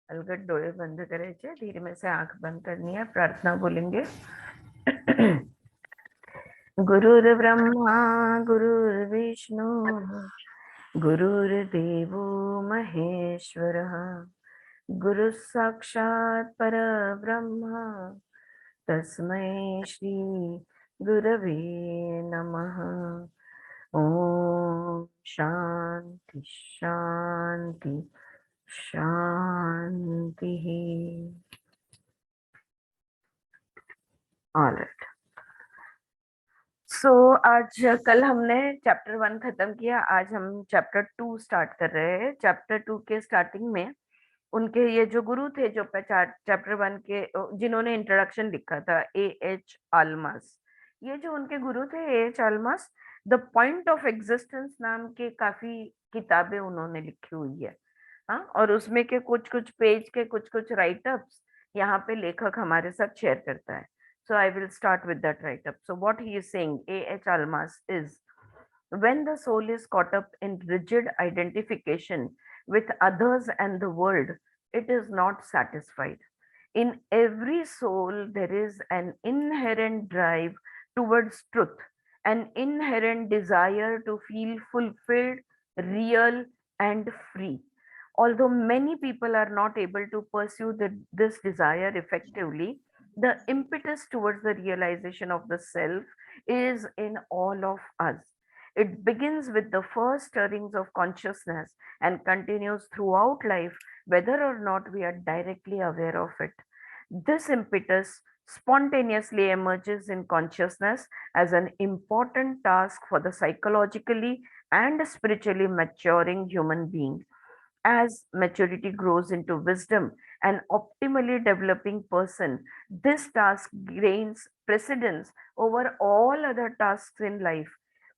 अलगद डोळे बंद करायचे, धीरे में से आंख बंद करनी है, प्रार्थना बोलेंगे। गुरुर्ब्रह्मा गुरुर्विष्णु गुरुर्देवो महेश्वरः, गुरु साक्षात् परब्रह्म, तस्मै श्री गुरवे नमः। ओम शांति शांति शांति। All right. सो आज कल हमने चैप्टर 1 खत्म किया, आज हम चैप्टर 2 स्टार्ट कर रहे हैं। चैप्टर 2 के स्टार्टिंग में उनके ये जो गुरु थे, जो चैप्टर 1 के जिन्होंने इंट्रोडक्शन लिखा था, A.H. आल्मास, ये जो उनके गुरु थे A.H. Almaas, the point of existence नाम के काफी किताबें उन्होंने लिखी हुई है। हाँ, और उसमें के कुछ कुछ पेज के कुछ कुछ राइटअप्स यहाँ पे लेखक हमारे साथ शेयर करता है। So I will start with that write-up. So what he is saying, A.H. Almas, is when the soul is caught up in rigid identification with others and the world, it is not satisfied. In every soul, there is an inherent drive towards truth, an inherent desire to feel fulfilled, real, and free. Although many people are not able to pursue this desire effectively, the impetus towards the realization of the self is in all of us. It begins with the first stirrings of consciousness and continues throughout life, whether or not we are directly aware of it. This impetus spontaneously emerges in consciousness as an important task for the psychologically and spiritually maturing human being. As maturity grows into wisdom, an optimally developing person, this task gains precedence over all other tasks in life,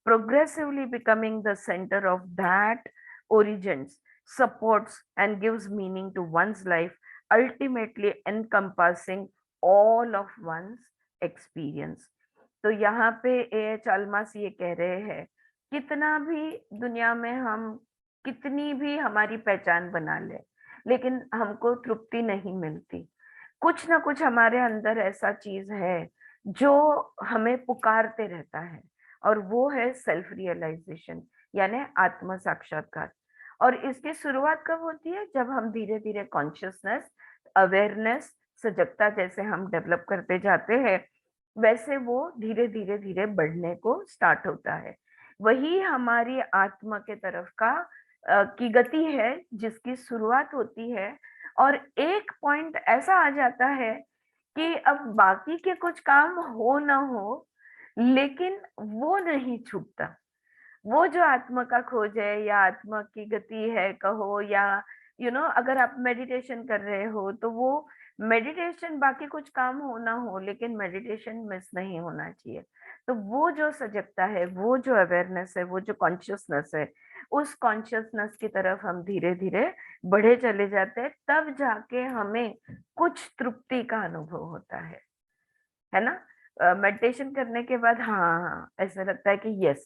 progressively becoming the center of that origins, supports, and gives meaning to one's life, ultimately encompassing all of one's experience. तो यहाँ पे A.H. आल्मास ये कह रहे हैं, कितना भी दुनिया में हम कितनी भी हमारी पहचान बना ले, लेकिन हमको तृप्ति नहीं मिलती। कुछ ना कुछ हमारे अंदर ऐसा चीज है जो हमें पुकारते रहता है, और वो है सेल्फ रियलाइजेशन, यानी आत्म साक्षात्कार। और इसकी शुरुआत कब होती है? जब हम धीरे धीरे कॉन्शियसनेस, अवेयरनेस, सजगता जैसे हम डेवलप करते जाते हैं, वैसे वो धीरे धीरे धीरे बढ़ने को स्टार्ट होता है। वही हमारी आत्मा के तरफ का की गति है, जिसकी शुरुआत होती है, और एक पॉइंट ऐसा आ जाता है कि अब बाकी के कुछ काम हो ना हो, लेकिन वो नहीं छूटता। वो जो आत्मा का खोज है, या आत्मा की गति है कहो, या अगर आप मेडिटेशन कर रहे हो, तो वो मेडिटेशन, बाकी कुछ काम हो ना हो, लेकिन मेडिटेशन मिस नहीं होना चाहिए। तो वो जो सजगता है, वो जो अवेयरनेस है, वो जो कॉन्शियसनेस है, उस कॉन्शियसनेस की तरफ हम धीरे धीरे बढ़े चले जाते हैं, तब जाके हमें कुछ तृप्ति का अनुभव होता है ना। मेडिटेशन करने के बाद हाँ, ऐसा लगता है कि यस,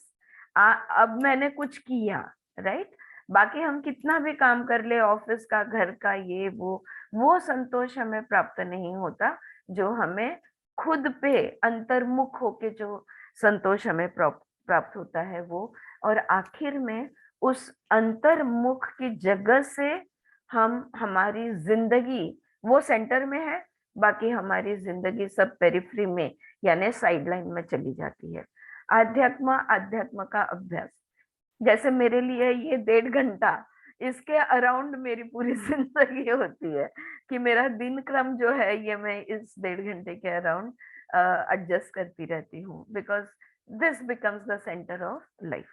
अब मैंने कुछ किया, राइट। बाकी हम कितना भी काम कर ले, ऑफिस का, घर का, ये वो संतोष हमें प्राप्त नहीं होता, जो हमें खुद पे अंतर्मुख होके जो संतोष हमें प्राप्त होता है वो। और आखिर में उस अंतर्मुख की जगह से हम, हमारी जिंदगी वो सेंटर में है, बाकी हमारी जिंदगी सब पेरिफ्री में, यानी साइडलाइन में चली जाती है। अध्यात्म का अभ्यास, जैसे मेरे लिए ये 1.5 घंटा, इसके अराउंड मेरी पूरी जिंदगी होती है, कि मेरा दिन क्रम जो है ये मैं इस 1.5 घंटे के अराउंड एडजस्ट करती रहती हूँ, because this becomes the centre of life.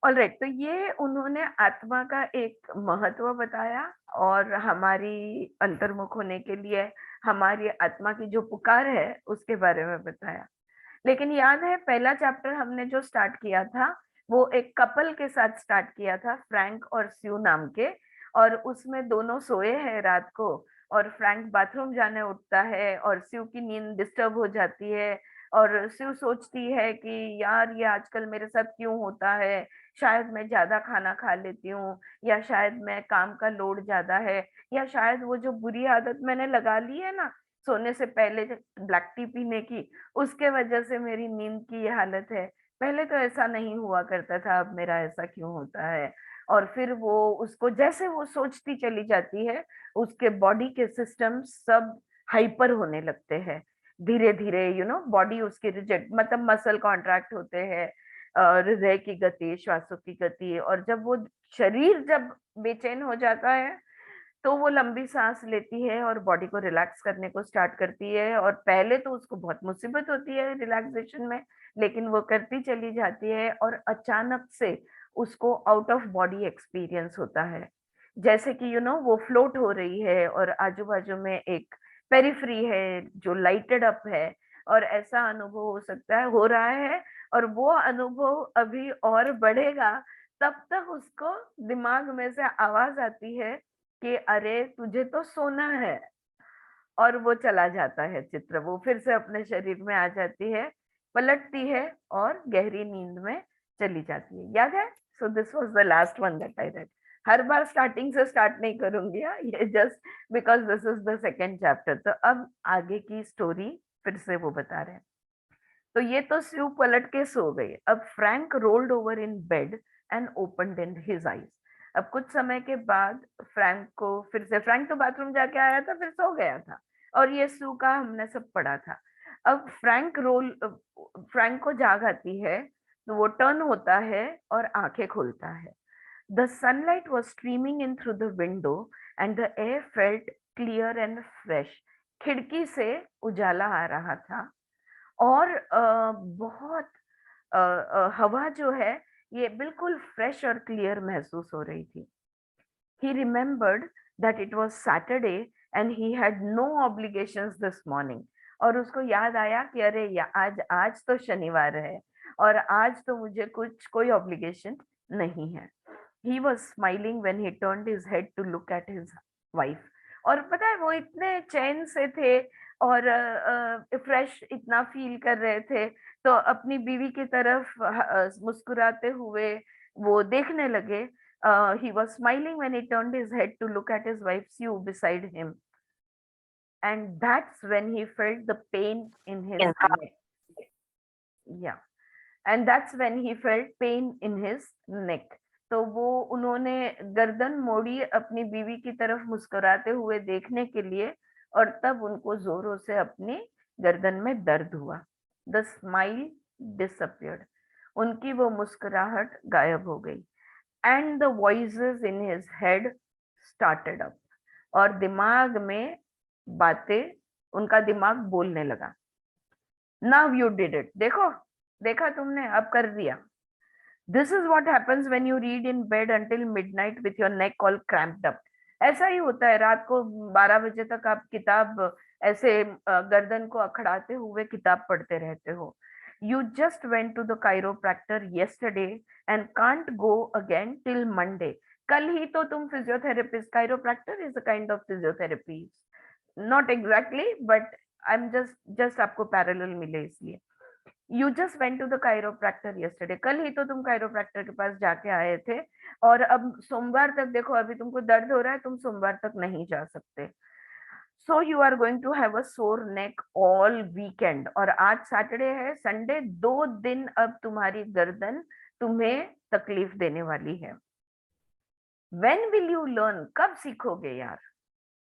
Alright, तो ये उन्होंने आत्मा का एक महत्व बताया, और हमारी अंतर्मुख होने के लिए हमारी आत्मा की जो पुकार है उसके बारे में बताया। लेकिन याद है, पहला चैप्टर हमने जो स्टार्ट किया था, वो एक कपल के साथ स्टार्ट किया था, फ्रैंक और स्यू नाम के। और उसमें दोनों सोए हैं रात को, और फ्रैंक बाथरूम जाने उठता है, और स्यू की नींद डिस्टर्ब हो जाती है, और शिव सोचती है कि यार ये आजकल मेरे साथ क्यों होता है, शायद मैं ज्यादा खाना खा लेती हूँ, या शायद मैं काम का लोड ज्यादा है, या शायद वो जो बुरी आदत मैंने लगा ली है ना सोने से पहले ब्लैक टी पीने की, उसके वजह से मेरी नींद की ये हालत है। पहले तो ऐसा नहीं हुआ करता था, अब मेरा ऐसा क्यों होता है। और फिर वो उसको जैसे वो सोचती चली जाती है, उसके बॉडी के सिस्टम सब हाइपर होने लगते हैं धीरे धीरे, बॉडी उसकी रिजेक्ट, मतलब मसल कॉन्ट्रैक्ट होते हैं, हृदय की गति, श्वासों की गति। और जब वो शरीर जब बेचैन हो जाता है तो वो लंबी सांस लेती है और बॉडी को रिलैक्स करने को स्टार्ट करती है। और पहले तो उसको बहुत मुसीबत होती है रिलैक्सेशन में, लेकिन वो करती चली जाती है और अचानक से उसको आउट ऑफ बॉडी एक्सपीरियंस होता है। जैसे कि वो फ्लोट हो रही है और आजू बाजू में एक पेरिफ्री है जो लाइटेड अप है, और ऐसा अनुभव हो सकता है, हो रहा है। और वो अनुभव अभी और बढ़ेगा। तब तक उसको दिमाग में से आवाज आती है कि अरे तुझे तो सोना है। और वो चला जाता है चित्र, वो फिर से अपने शरीर में आ जाती है, पलटती है और गहरी नींद में चली जाती है। याद है? So this was the last one that I read. Her bar starting से स्टार्ट नहीं करूंगी, ये just because this is the second chapter. तो अब आगे की स्टोरी फिर से वो बता रहे हैं। तो ये तो स्यू पलट के सो गई। अब Frank rolled over in bed and opened in his eyes. अब कुछ समय के बाद फ्रैंक को फिर से, फ्रैंक तो बाथरूम जाके आया था फिर सो गया था, और ये स्यू का हमने सब पढ़ा था। अब फ्रैंक को जाग आती है, तो वो टर्न होता है और आंखें खोलता है। The sunlight was streaming in through the window and the air felt clear and fresh. खिड़की से उजाला आ रहा था और बहुत हवा जो है ये बिल्कुल फ्रेश और क्लियर महसूस हो रही थी। He remembered that it was Saturday and he had no obligations this morning. और उसको याद आया कि अरे आज आज तो शनिवार है और आज तो मुझे कोई ऑब्लिगेशन नहीं है। He was smiling when he turned his head to look at his wife. और पता है वो इतने चैन से थे और फ्रेश इतना फील कर रहे थे, तो अपनी बीवी की तरफ मुस्कुराते हुए वो देखने लगे। He was smiling when he turned his head to look at his wife Sue beside him, and that's when he felt the pain in his neck. Yeah, and that's when he felt pain in his neck. तो वो उन्होंने गर्दन मोड़ी अपनी बीवी की तरफ मुस्कुराते हुए देखने के लिए, और तब उनको जोरों से अपनी गर्दन में दर्द हुआ। The smile disappeared. उनकी वो मुस्कुराहट गायब हो गई। And the voices in his head started up. और दिमाग में बातें, उनका दिमाग बोलने लगा। Now you did it. देखो, देखा तुमने, अब कर दिया। This is what happens when you read in bed until midnight with your neck all cramped up. ऐसा ही होता है, रात को 12 बजे तक आप किताब ऐसे गर्दन को अखड़ाते हुए किताब पढ़ते रहते हो। You just went to the chiropractor yesterday and can't go again till Monday. कल ही तो तुम physiotherapist, chiropractor is a kind of physiotherapy, not exactly but I am just आपको पैरेलल मिले इसलिए। You just went to the chiropractor yesterday, कल ही तो तुम काइरोप्रैक्टर के पास जाके आए थे, और अब सोमवार तक देखो अभी तुमको दर्द हो रहा है, तुम सोमवार तक नहीं जा सकते। So you are going to have a sore neck all weekend. और आज सैटरडे है, संडे, 2 दिन अब तुम्हारी गर्दन तुम्हें तकलीफ देने वाली है। When will you learn? कब सीखोगे यार?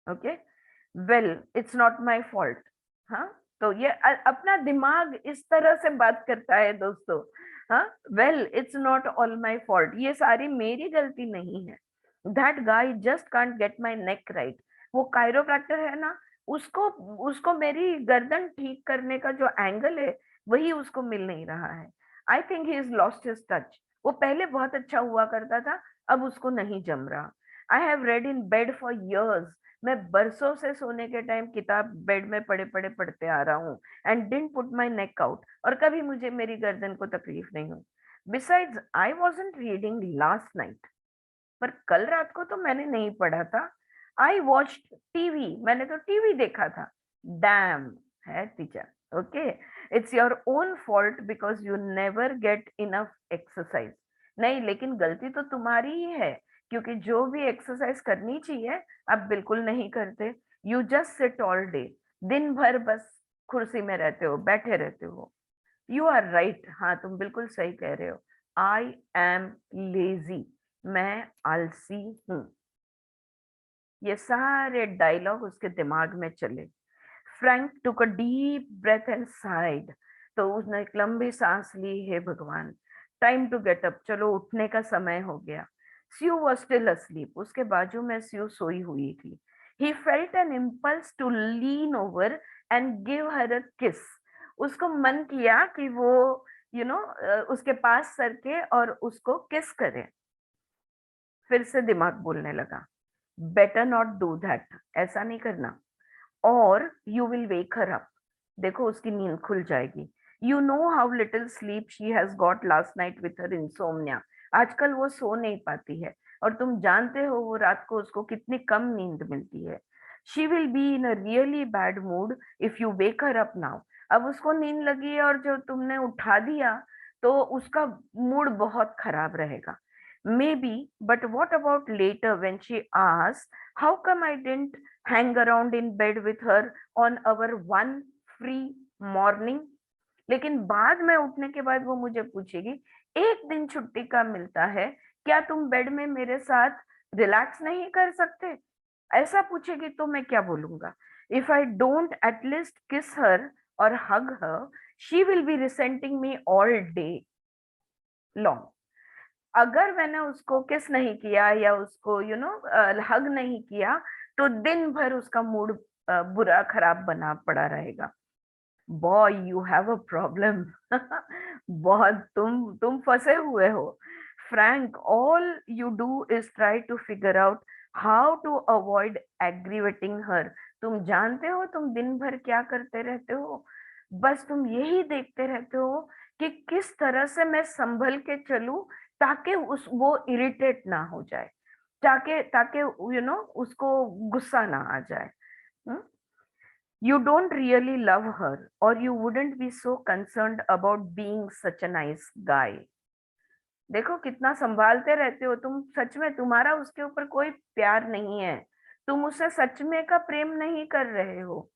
Okay, well it's not my fault. हाँ, तो ये अपना दिमाग इस तरह से बात करता है दोस्तों। हाँ, well it's not all my fault, ये सारी मेरी गलती नहीं है। That guy just can't get my neck right. वो कायरोप्रैक्टर है ना, उसको उसको मेरी गर्दन ठीक करने का जो एंगल है वही उसको मिल नहीं रहा है। I think he is lost his touch. वो पहले बहुत अच्छा हुआ करता था, अब उसको नहीं जम रहा। I have read in bed for years। मैं बरसों से सोने के टाइम किताब बेड में पड़े पड़े पढ़ते आ रहा हूँ, and didn't put my neck out, और कभी मुझे मेरी गर्दन को तकलीफ नहीं हुई। Besides I wasn't reading last night. पर कल रात को तो मैंने नहीं पढ़ा था। आई वॉच्ड टीवी, मैंने तो टीवी देखा था। डैम है teacher. Okay, it's your own fault because you never get enough exercise. नहीं, लेकिन गलती तो तुम्हारी ही है, क्योंकि जो भी एक्सरसाइज करनी चाहिए आप बिल्कुल नहीं करते। You just sit all day, दिन भर बस कुर्सी में रहते हो, बैठे रहते हो। यू आर राइट, हाँ तुम बिल्कुल सही कह रहे हो। आई एम लेजी, मैं आलसी हूँ। ये सारे डायलॉग उसके दिमाग में चले। Frank took a deep breath and sighed, तो उसने एक लंबी सांस ली। हे भगवान, टाइम टू गेट अप, चलो उठने का समय हो गया। स्यू वॉज स्टिल अस्लीप, उसके बाजू में स्यू सोई हुई थी। He felt an impulse to lean over and give her a kiss. उसको मन किया कि वो उसके पास सर के और उसको किस करे। फिर से दिमाग बोलने लगा, बेटर नॉट डू दैट, ऐसा नहीं करना, और you will wake her up, देखो उसकी नींद खुल जाएगी। You know how little sleep she has got last night with her insomnia, आजकल वो सो नहीं पाती है, और तुम जानते हो वो रात को उसको कितनी कम नींद मिलती है। She will be in a really bad mood if you wake her up now. अब उसको नींद लगी है और जो तुमने उठा दिया तो उसका मूड बहुत खराब रहेगा। Maybe, but what about later when she asks, how come I didn't hang around in bed with her on our one free morning। लेकिन बाद में उठने के बाद वो मुझे पूछेगी, एक दिन छुट्टी का मिलता है, क्या तुम बेड में मेरे साथ रिलैक्स नहीं कर सकते? ऐसा पूछेगी तो मैं क्या बोलूंगा? If I don't at least kiss her और hug her, she will be resenting me all day long. अगर मैंने उसको किस नहीं किया या उसको हग नहीं किया, तो दिन भर उसका मूड बुरा खराब बना पड़ा रहेगा। Boy, you have a problem. बहुत तुम फंसे हुए हो। Frank, all you do is try to figure out how to avoid aggravating her. तुम जानते हो तुम दिन भर क्या करते रहते हो? बस तुम यही देखते रहते हो कि किस तरह से मैं संभल के चलूं, ताकि उस वो इरिटेट ना हो जाए, ताकि ताकि उसको गुस्सा ना आ जाए। You don't really love her, or you wouldn't be so concerned about being such a nice guy। देखो कितना संभालते रहते हो तुम, सच में तुम्हारा उसके ऊपर कोई प्यार नहीं है, तुम उसे सच में का प्रेम नहीं कर रहे हो,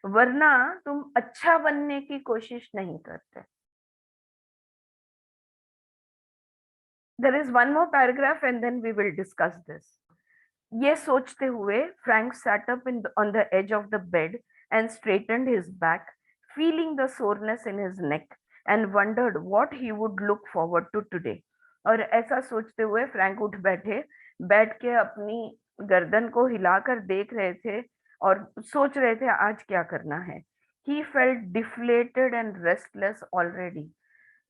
वरना तुम अच्छा बनने की कोशिश नहीं करते। There is one more paragraph and then we will discuss this. ये सोचते हुए Frank sat up on the edge of the bed and straightened his back, feeling the soreness in his neck, and wondered what he would look forward to today। और ऐसा सोचते हुए Frank उठ बैठे, बैठ के अपनी गर्दन को हिलाकर देख रहे थे और सोच रहे थे आज क्या करना है। He felt deflated and restless already।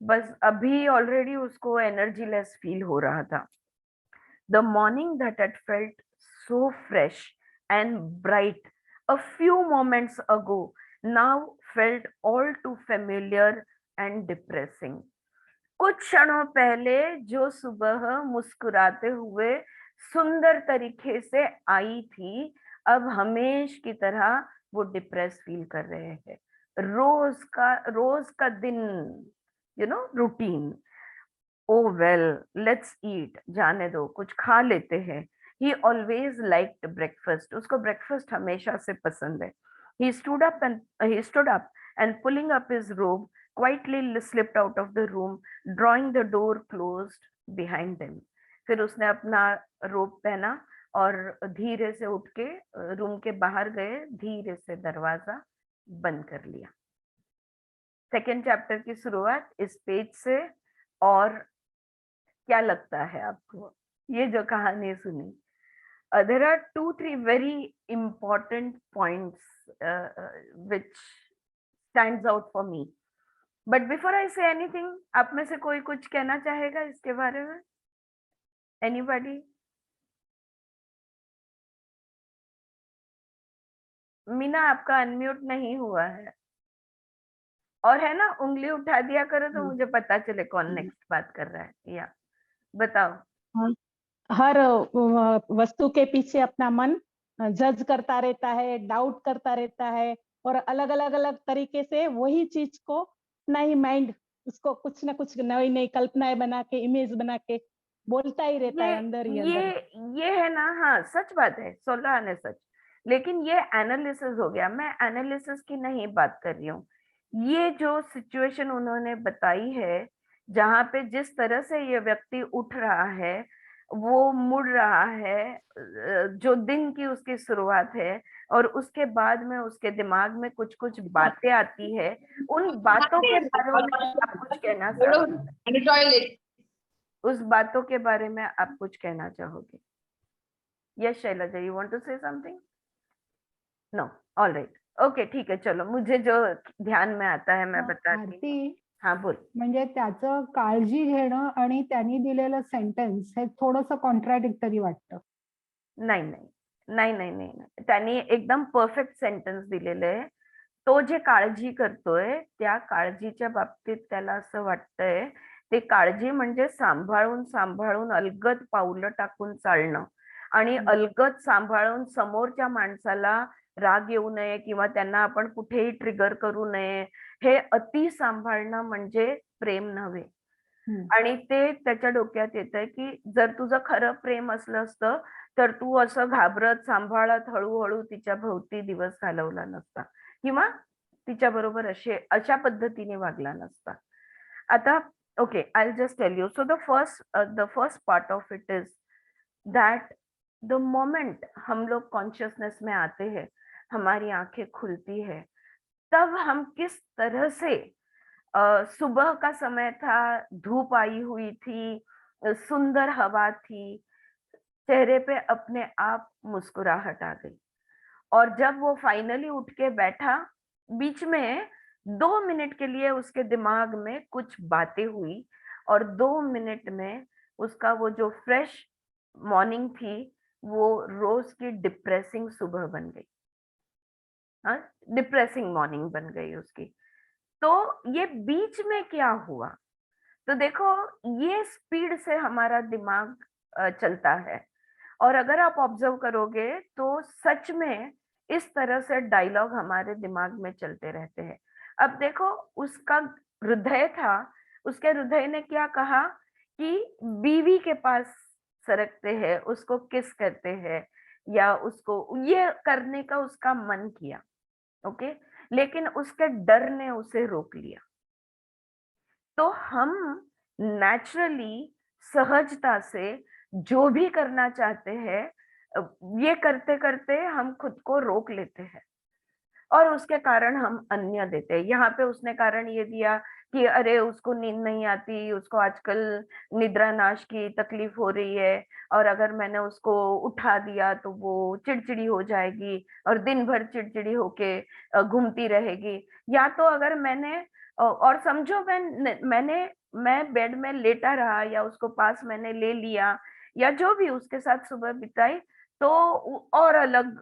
बस अभी ऑलरेडी उसको एनर्जीलेस फील हो रहा था। The morning that had felt so fresh and bright a few moments ago now felt all too familiar and depressing। कुछ क्षणों पहले जो सुबह मुस्कुराते हुए सुंदर तरीके से आई थी, अब हमेश की तरह वो डिप्रेस फील कर रहे हैं। रोज का दिन, routine. Oh well, let's eat, जाने दो, कुछ खा लेते हैं। ही ऑलवेज लाइक्ड ब्रेकफास्ट, उसको ब्रेकफास्ट हमेशा से पसंद है। He stood up and pulling up his robe quietly slipped out of the room, drawing the door closed behind him. फिर उसने अपना रोब पहना और धीरे से उठ के रूम के बाहर गए, धीरे से दरवाजा बंद कर लिया। सेकेंड चैप्टर की शुरुआत इस पेज से। और क्या लगता है आपको ये जो कहानी सुनी? There are 2-3 very important points which stands out for me, but before I say anything, आप में से कोई कुछ कहना चाहेगा इसके बारे में? एनीबॉडी? मीना, आपका अनम्यूट नहीं हुआ है, और है ना, उंगली उठा दिया करो तो मुझे पता चले कौन नेक्स्ट बात कर रहा है। या बताओ। हाँ, हर वस्तु के पीछे अपना मन जज करता रहता है, डाउट करता रहता है, और अलग अलग अलग तरीके से वही चीज को नहीं माइंड उसको कुछ ना कुछ नई नई कल्पनाएं बना के इमेज बना के बोलता ही रहता ये है अंदर ही ये अंदर। ये है ना, हाँ सच बात है, 16 आने सच। लेकिन ये एनालिसिस हो गया, मैं एनालिसिस की नहीं बात कर रही हूँ। ये जो सिचुएशन उन्होंने बताई है, जहां पे जिस तरह से ये व्यक्ति उठ रहा है, वो मुड़ रहा है, जो दिन की उसकी शुरुआत है, और उसके बाद में उसके दिमाग में कुछ कुछ बातें आती है, उन बातों के बारे में आप कुछ कहना चाहोगे? उस बातों के बारे में आप कुछ कहना चाहोगे? Yes Shailaja, you want to say something? No, all right, okay ठीक है, चलो, मुझे जो ध्यान में आता है मैं बताती हूँ। आरती, हाँ बोल। म्हणजे त्याचं काळजी घेणं आणि त्यांनी दिलेलं सेंटेन्स हे थोडंसं कॉन्ट्राडिक्टरी वाटतं. नाही नाही नाही नाही नाही नाही. त्यांनी एकदम परफेक्ट सेंटेन्स दिलेले आहे. तो जे काळजी करतोय त्या काळजीच्या बाबतीत त्याला असं वाटतंय, ते काळजी म्हणजे सांभाळून सांभाळून अलगद पावलं टाकून चालणं, आणि अलगद सांभाळून समोरच्या माणसाला राग येऊ नये किंवा त्यांना आपण कुठेही ट्रिगर करू नये, हे अति सांभाळणं म्हणजे प्रेम नव्हे. आणि ते त्याच्या डोक्यात येतंय की जर तुझं खरं प्रेम असलं असतं तर तू असं घाबरत सांभाळत हळूहळू तिच्या भोवती दिवस घालवला नसता, किंवा तिच्या बरोबर अशा पद्धतीने वागला नसता. आता okay, I just tell you. So the first part of it is that the moment हम लोग कॉन्शियसनेस में आते हैं, हमारी आंखें खुलती है, तब हम किस तरह से सुबह का समय था, धूप आई हुई थी, सुंदर हवा थी, चेहरे पे अपने आप मुस्कुराहट आ गई। और जब वो फाइनली उठ के बैठा, बीच में 2 मिनट के लिए उसके दिमाग में कुछ बातें हुई, और 2 मिनट में उसका वो जो फ्रेश मॉर्निंग थी, वो रोज की डिप्रेसिंग सुबह बन गई। हाँ, डिप्रेसिंग मॉर्निंग बन गई उसकी। तो ये बीच में क्या हुआ? तो देखो, ये स्पीड से हमारा दिमाग चलता है, और अगर आप ऑब्जर्व करोगे तो सच में इस तरह से डायलॉग हमारे दिमाग में चलते रहते हैं। अब देखो, उसका हृदय था, उसके हृदय ने क्या कहा कि बीवी के पास सरकते हैं, उसको किस करते हैं, या उसको ये करने का उसका मन किया, ओके, लेकिन उसके डर ने उसे रोक लिया। तो हम नेचुरली, सहजता से जो भी करना चाहते हैं, अ, ये करते करते हम खुद को रोक लेते हैं, और उसके कारण हम अन्य देते हैं। यहाँ पे उसने कारण ये दिया कि अरे उसको नींद नहीं आती, उसको आजकल निद्रा नाश की तकलीफ हो रही है, और अगर मैंने उसको उठा दिया तो वो चिड़चिड़ी हो जाएगी और दिन भर चिड़चिड़ी होके घूमती रहेगी। या तो अगर मैंने और समझो मैं बेड में लेटा रहा, या उसको पास मैंने ले लिया, या जो भी उसके साथ सुबह बिताई, तो और अलग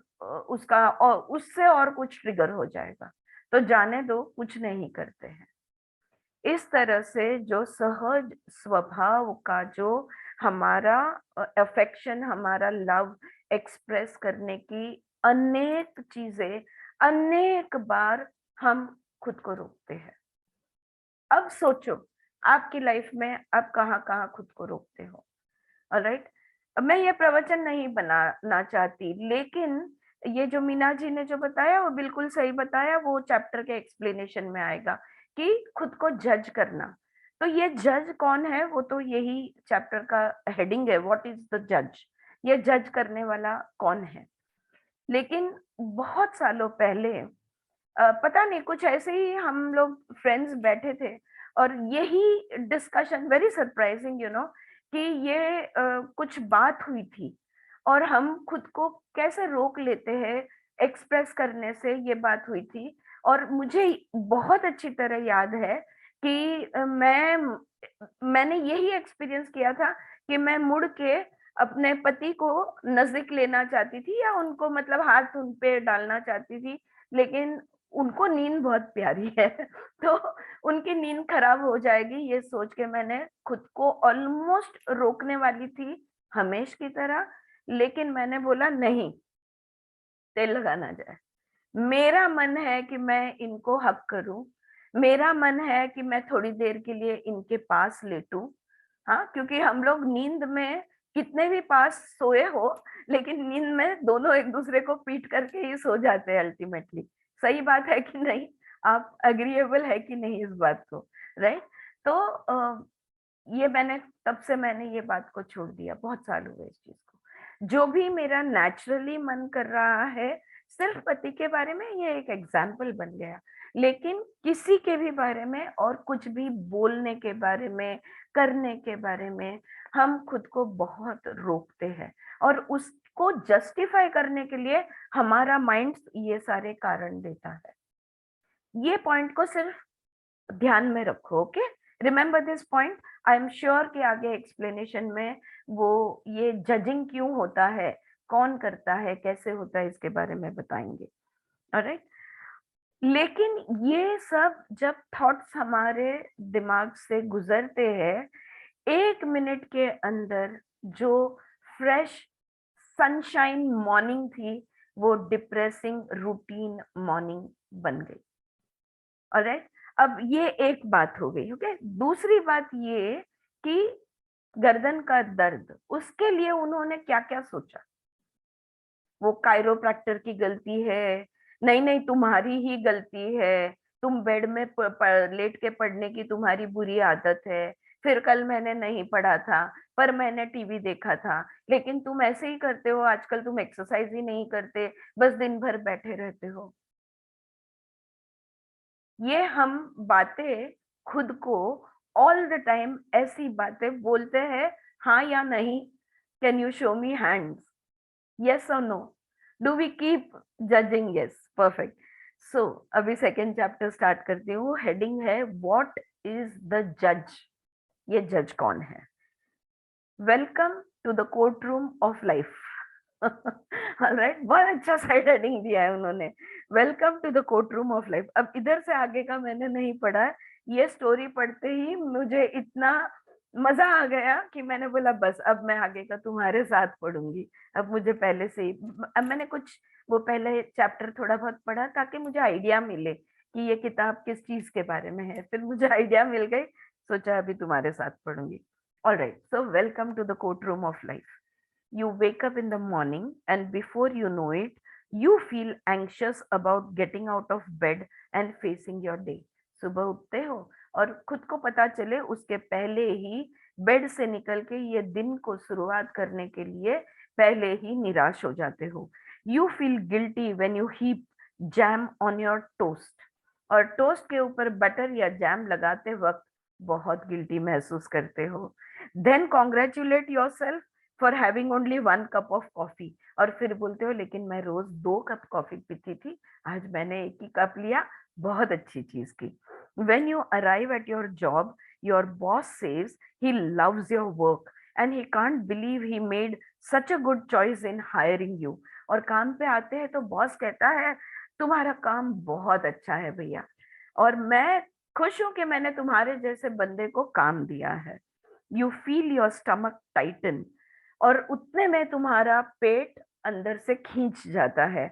उसका और उससे और कुछ ट्रिगर हो जाएगा। तो जाने दो, कुछ नहीं करते हैं। इस तरह से जो सहज स्वभाव का जो हमारा अफेक्शन, हमारा लव एक्सप्रेस करने की अनेक चीजें, अनेक बार हम खुद को रोकते हैं। अब सोचो, आपकी लाइफ में आप कहाँ-कहाँ खुद को रोकते हो? ऑलराइट? मैं ये प्रवचन नहीं बनाना चाहती, लेकिन ये जो मीना जी ने जो बताया वो बिल्कुल सही बताया, वो चैप्टर के एक्सप्लेनेशन में आएगा कि खुद को जज करना। तो ये जज कौन है? वो तो यही चैप्टर का हेडिंग है, व्हाट इज द जज? ये जज करने वाला कौन है? लेकिन बहुत सालों पहले पता नहीं, कुछ ऐसे ही हम लोग फ्रेंड्स बैठे थे, और यही डिस्कशन, वेरी सरप्राइजिंग कि ये कुछ बात हुई थी, और हम खुद को कैसे रोक लेते हैं एक्सप्रेस करने से, ये बात हुई थी। और मुझे बहुत अच्छी तरह याद है कि मैंने यही एक्सपीरियंस किया था कि मैं मुड़ के अपने पति को नजदीक लेना चाहती थी, या उनको मतलब हाथ उन पे डालना चाहती थी, लेकिन उनको नींद बहुत प्यारी है तो उनकी नींद खराब हो जाएगी, ये सोच के मैंने खुद को ऑलमोस्ट रोकने वाली थी, हमेश की तरह। लेकिन मैंने बोला नहीं, तेल लगाना जाए, मेरा मन है कि मैं इनको हक करूं, मेरा मन है कि मैं थोड़ी देर के लिए इनके पास लेटूं। हाँ, क्योंकि हम लोग नींद में कितने भी पास सोए हो, लेकिन नींद में दोनों एक दूसरे को पीट करके ही सो जाते हैं अल्टीमेटली। सही बात है कि नहीं? आप अग्रीएबल है कि नहीं इस बात को? राइट। तो ये मैंने तब से मैंने ये बात को छोड़ दिया, बहुत साल हुए इस चीज को। जो भी मेरा नेचुरली मन कर रहा है, सिर्फ पति के बारे में, ये एक एग्जाम्पल बन गया, लेकिन किसी के भी बारे में और कुछ भी बोलने के बारे में, करने के बारे में हम खुद को बहुत रोकते हैं, और उसको जस्टिफाई करने के लिए हमारा माइंड ये सारे कारण देता है। ये पॉइंट को सिर्फ ध्यान में रखो। Okay, remember this point. I am sure कि आगे एक्सप्लेनेशन में वो ये जजिंग क्यों होता है, कौन करता है, कैसे होता है, इसके बारे में बताएंगे। ऑलराइट। लेकिन ये सब जब थॉट्स हमारे दिमाग से गुजरते हैं, 1 मिनट के अंदर जो फ्रेश सनशाइन मॉर्निंग थी, वो डिप्रेसिंग रूटीन मॉर्निंग बन गई। ऑलराइट। अब ये एक बात हो गई। ओके, दूसरी बात ये कि गर्दन का दर्द, उसके लिए उन्होंने क्या क्या सोचा। वो कायरोप्रैक्टर की गलती है? नहीं नहीं, तुम्हारी ही गलती है, तुम बेड में लेट के पढ़ने की तुम्हारी बुरी आदत है। फिर कल मैंने नहीं पढ़ा था, पर मैंने टीवी देखा था। लेकिन तुम ऐसे ही करते हो, आजकल तुम एक्सरसाइज ही नहीं करते, बस दिन भर बैठे रहते हो। ये हम बातें खुद को ऑल द टाइम ऐसी बातें बोलते हैं, हाँ या नहीं? Can you show me hands? Yes और no? Do we keep judging? Yes, perfect. So अभी सेकेंड चैप्टर स्टार्ट करती हूँ। हेडिंग है व्हाट इज द जज। ये जज कौन है? Welcome to the court room of life. Alright, बहुत अच्छा साइड हेडिंग दिया है उन्होंने, welcome to the court room of life. अब इधर से आगे का मैंने नहीं पढ़ा है, ये स्टोरी पढ़ते ही मुझे इतना मजा आ गया कि मैंने बोला बस अब मैं आगे का तुम्हारे साथ पढ़ूंगी। अब मुझे पहले से ही, अब मैंने कुछ वो पहले चैप्टर थोड़ा बहुत पढ़ा ताकि मुझे आइडिया मिले कि ये किताब किस चीज के बारे में है, फिर मुझे आइडिया मिल गई, सोचा अभी तुम्हारे साथ पढ़ूंगी। Alright, so welcome to the court room of life. You wake up in the morning, and before you know it, you feel anxious about getting out of bed and facing your day. सुबह उठते हो और खुद को पता चले उसके पहले ही बेड से निकल के ये दिन को शुरुआत करने के लिए पहले ही निराश हो जाते हो। You feel guilty when you heap jam on your toast, और टोस्ट के ऊपर बटर या जैम लगाते वक्त बहुत गिल्टी महसूस करते हो। Then congratulate yourself for having only 1 cup of coffee, और फिर बोलते हो लेकिन मैं रोज 2 कप कॉफी पीती थी, आज मैंने 1 ही कप लिया, बहुत अच्छी चीज की। When you arrive at your job, your boss says he loves your work and he can't believe he made such a good choice in hiring you. और काम पे आते हैं तो बॉस कहता है तुम्हारा काम बहुत अच्छा है भैया, और मैं खुश हूं कि मैंने तुम्हारे जैसे बंदे को काम दिया है। You feel your stomach Titan, और उतने में तुम्हारा पेट अंदर से खींच जाता है।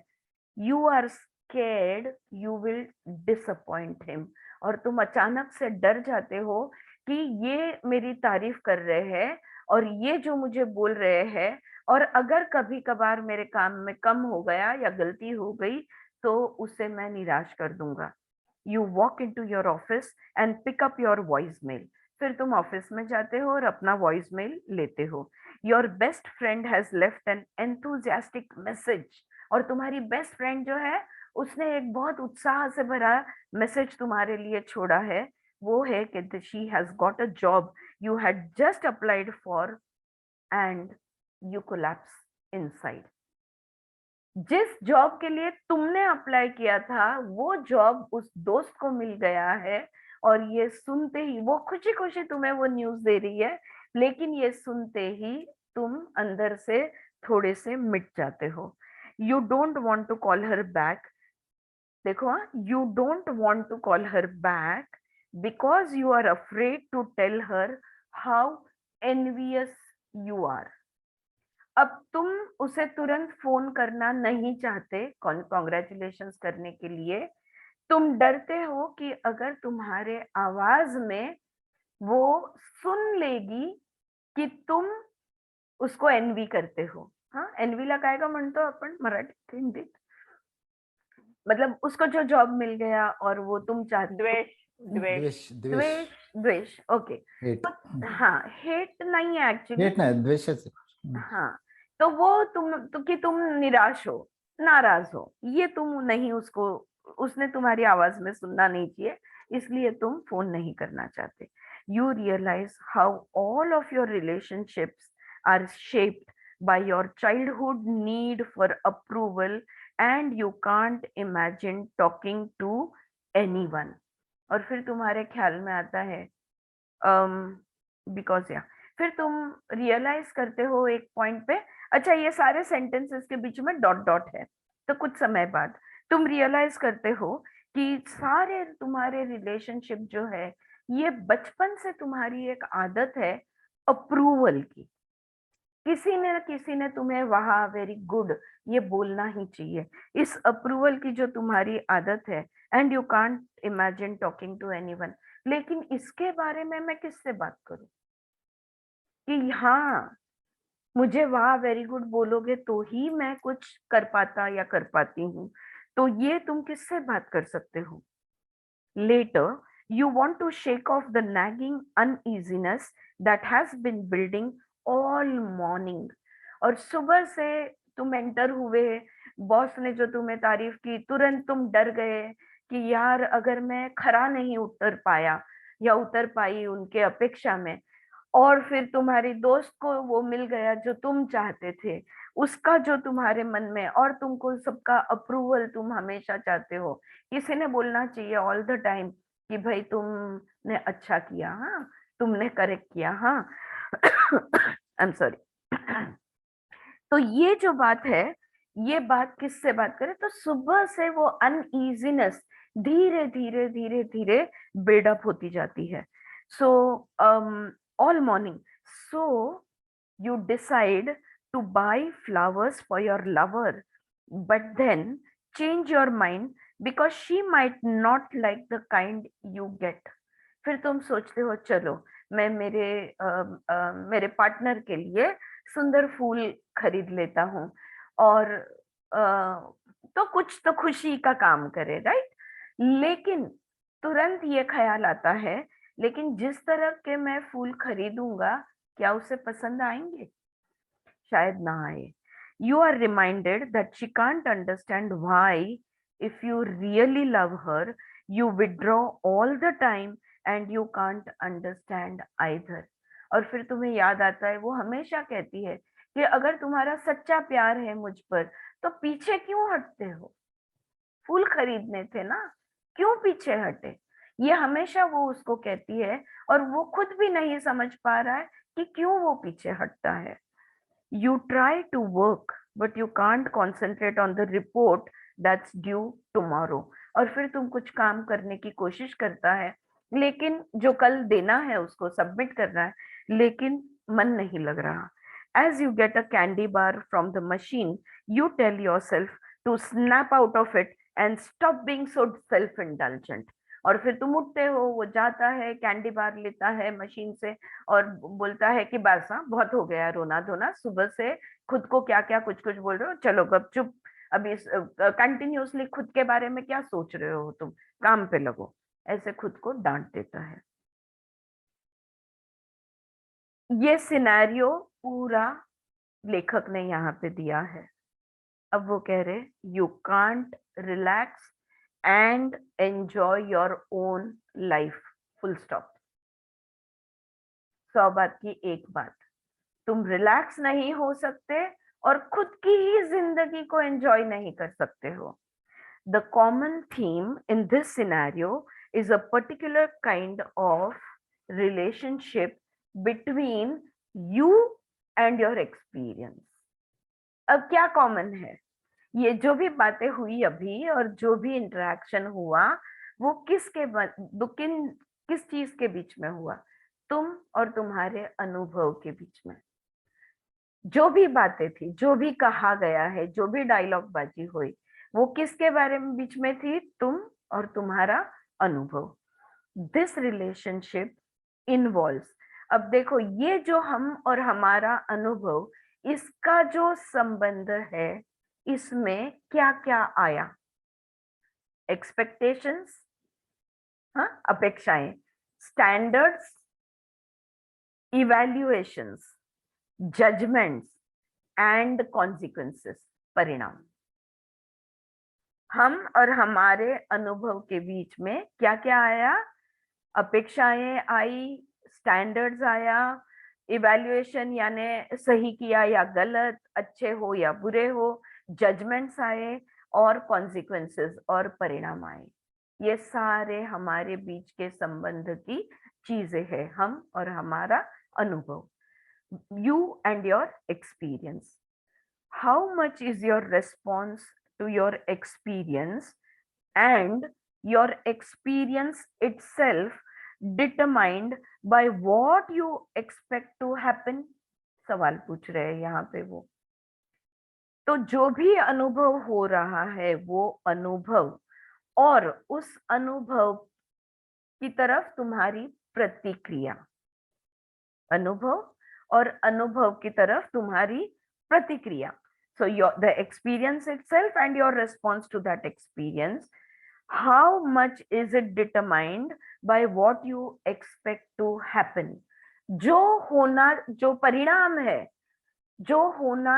You are scared you will disappoint him, और तुम अचानक से डर जाते हो कि ये मेरी तारीफ कर रहे हैं और ये जो मुझे बोल रहे हैं, और अगर कभी कभार मेरे काम में कम हो गया या गलती हो गई तो उसे मैं निराश कर दूंगा। You walk into your office and pick up your voice mail, फिर तुम ऑफिस में जाते हो और अपना वॉइस मेल लेते हो। Your best friend has left N enthusiastic message, और तुम्हारी बेस्ट फ्रेंड जो है उसने एक बहुत उत्साह से भरा मैसेज तुम्हारे लिए छोड़ा है। वो है कि she has got a job you had just applied for, and you collapse inside. जिस जॉब के लिए तुमने अप्लाई किया था वो जॉब उस दोस्त को मिल गया है, और ये सुनते ही वो खुशी खुशी तुम्हें वो न्यूज दे रही है, लेकिन ये सुनते ही तुम अंदर से थोड़े से मिट जाते हो। You don't want to call her back. देखो, हाँ, you don't want to call her back because you are afraid to tell her how envious you are. अब तुम उसे तुरंत फोन करना नहीं चाहते कॉन्ग्रेचुलेशंस करने के लिए, तुम डरते हो कि अगर तुम्हारे आवाज में वो सुन लेगी की तुम उसको एनवी करते हो. हाँ, एनवीला काय का म्हणतो आपण मराठीत हिंदीत? मतलब उसको जो जॉब मिल गया और वो तुम चाहते. द्वेष द्वेष द्वेष द्वेष द्वेष, द्वेष, ओके. हेट. तो हाँ, हेट नहीं है एक्चुअली. हेट नाही, द्वेषच आहे. हाँ, तो वो कि तुम निराश हो, नाराज हो, ये तुम नहीं, उसको, उसने तुम्हारी आवाज में सुनना नहीं चाहिए, इसलिए तुम फोन नहीं करना चाहते. You realize how all of your relationships are shaped by your childhood need for approval and you can't imagine talking to anyone. और फिर तुम्हारे ख्याल में आता है बिकॉज या फिर तुम रियलाइज करते हो एक पॉइंट पे, अच्छा ये सारे सेंटेंसेस के बीच में डॉट डॉट है, तो कुछ समय बाद तुम रियलाइज करते हो कि सारे तुम्हारे रिलेशनशिप जो है ये बचपन से तुम्हारी एक आदत है अप्रूवल की. किसी ने तुम्हें वाह वेरी गुड ये बोलना ही चाहिए, इस अप्रूवल की जो तुम्हारी आदत है. And you can't imagine talking to anyone. लेकिन इसके बारे में मैं किससे बात करूं कि हाँ मुझे वाह वेरी गुड बोलोगे तो ही मैं कुछ कर पाता या कर पाती हूँ. तो ये तुम किससे बात कर सकते हो. Later you want to shake off the nagging uneasiness that has been building all morning. और सुबह से तुम एंटर हुए, बॉस ने जो तुम्हें तारीफ की, तुरंत तुम डर गए कि यार अगर मैं खरा नहीं उतर पाया या उतर पाई उनके अपेक्षा में, और फिर तुम्हारी दोस्त को वो मिल गया जो तुम चाहते थे, उसका जो तुम्हारे मन में, और तुमको सबका अप्रूवल तुम हमेशा चाहते हो, किसी ने बोलना चाहिए ऑल द टाइम कि भाई तुमने अच्छा किया, हाँ तुमने करेक्ट किया, हाँ आई एम सॉरी. तो ये जो बात है, ये बात किससे बात करें, तो सुबह से वो अनईजीनेस धीरे धीरे धीरे धीरे बिल्डअप होती जाती है. सो all morning. So you decide to buy flowers for your lover, but then change your mind because she might not like the kind you get. फिर तुम सोचते हो चलो मैं मेरे पार्टनर के लिए सुंदर फूल खरीद लेता हूँ, और तो कुछ तो खुशी का काम करे, राइट. लेकिन तुरंत ये ख्याल आता है, लेकिन जिस तरह के मैं फूल खरीदूंगा क्या उसे पसंद आएंगे, शायद ना आए. You are reminded that she can't understand why if you really love her you withdraw all the time and you can't understand either. और फिर तुम्हें याद आता है वो हमेशा कहती है कि अगर तुम्हारा सच्चा प्यार है मुझ पर तो पीछे क्यों हटते हो, फूल खरीदने थे ना, क्यों पीछे हटे. ये हमेशा वो उसको कहती है और वो खुद भी नहीं समझ पा रहा है कि क्यों वो पीछे हटता है. You try to work but you can't concentrate on the report that's due tomorrow. और फिर तुम कुछ काम करने की कोशिश करता है, लेकिन जो कल देना है उसको सबमिट करना है, लेकिन मन नहीं लग रहा. As you get a candy bar from the machine you tell yourself to snap out of it and stop being so self indulgent. और फिर तुम उठते हो, वो जाता है कैंडी बार लेता है मशीन से और बोलता है कि बस हाँ बहुत हो गया रोना धोना, सुबह से खुद को क्या क्या कुछ कुछ बोल रहे हो, चलो गप चुप, अभी कंटिन्यूअसली खुद के बारे में क्या सोच रहे हो तुम, काम पे लगो, ऐसे खुद को डांट देता है. ये सिनेरियो पूरा लेखक ने यहाँ पे दिया है. अब वो कह रहे you can't relax and enjoy your own life, full stop. 100 बात की एक बात, तुम रिलैक्स नहीं हो सकते और खुद की ही जिंदगी को एंजॉय नहीं कर सकते हो. The common theme in this scenario is a particular kind of relationship between you and your experience. अब क्या कॉमन है, ये जो भी बातें हुई अभी और जो भी इंटरेक्शन हुआ वो किस चीज के बीच में हुआ, तुम और तुम्हारे अनुभव के बीच में. जो भी बातें थी, जो भी कहा गया है, जो भी डायलॉग बाजी हुई, वो किसके बारे में बीच में थी? तुम और तुम्हारा अनुभव। दिस रिलेशनशिप इन्वॉल्व्स, अब देखो ये जो हम और हमारा अनुभव, इसका जो संबंध है, इसमें क्या क्या आया? एक्सपेक्टेशंस, हाँ, अपेक्षाएं, standards, evaluations, judgments and consequences, परिणाम। हम और हमारे अनुभव के बीच में क्या क्या आया? अपेक्षाएं आई, स्टैंडर्ड्स आया, इवैल्यूएशन यानी सही किया या गलत, अच्छे हो या बुरे हो, जजमेंट्स आए, और कॉन्सिक्वेंसेस और परिणाम आए। ये सारे हमारे बीच के संबंध की चीजें हैं, हम और हमारा अनुभव। You and your experience, how much is your response to your experience, and your experience itself determined by what you expect to happen? सवाल पूछ रहे हैं यहाँ पे वो। तो जो भी अनुभव हो रहा है, वो अनुभव और उस अनुभव की तरफ तुम्हारी प्रतिक्रिया, अनुभव और अनुभव की तरफ तुम्हारी प्रतिक्रिया। So the experience itself and your response to that experience, how much is it determined by what you expect to happen? जो होना, जो परिणाम है, जो होना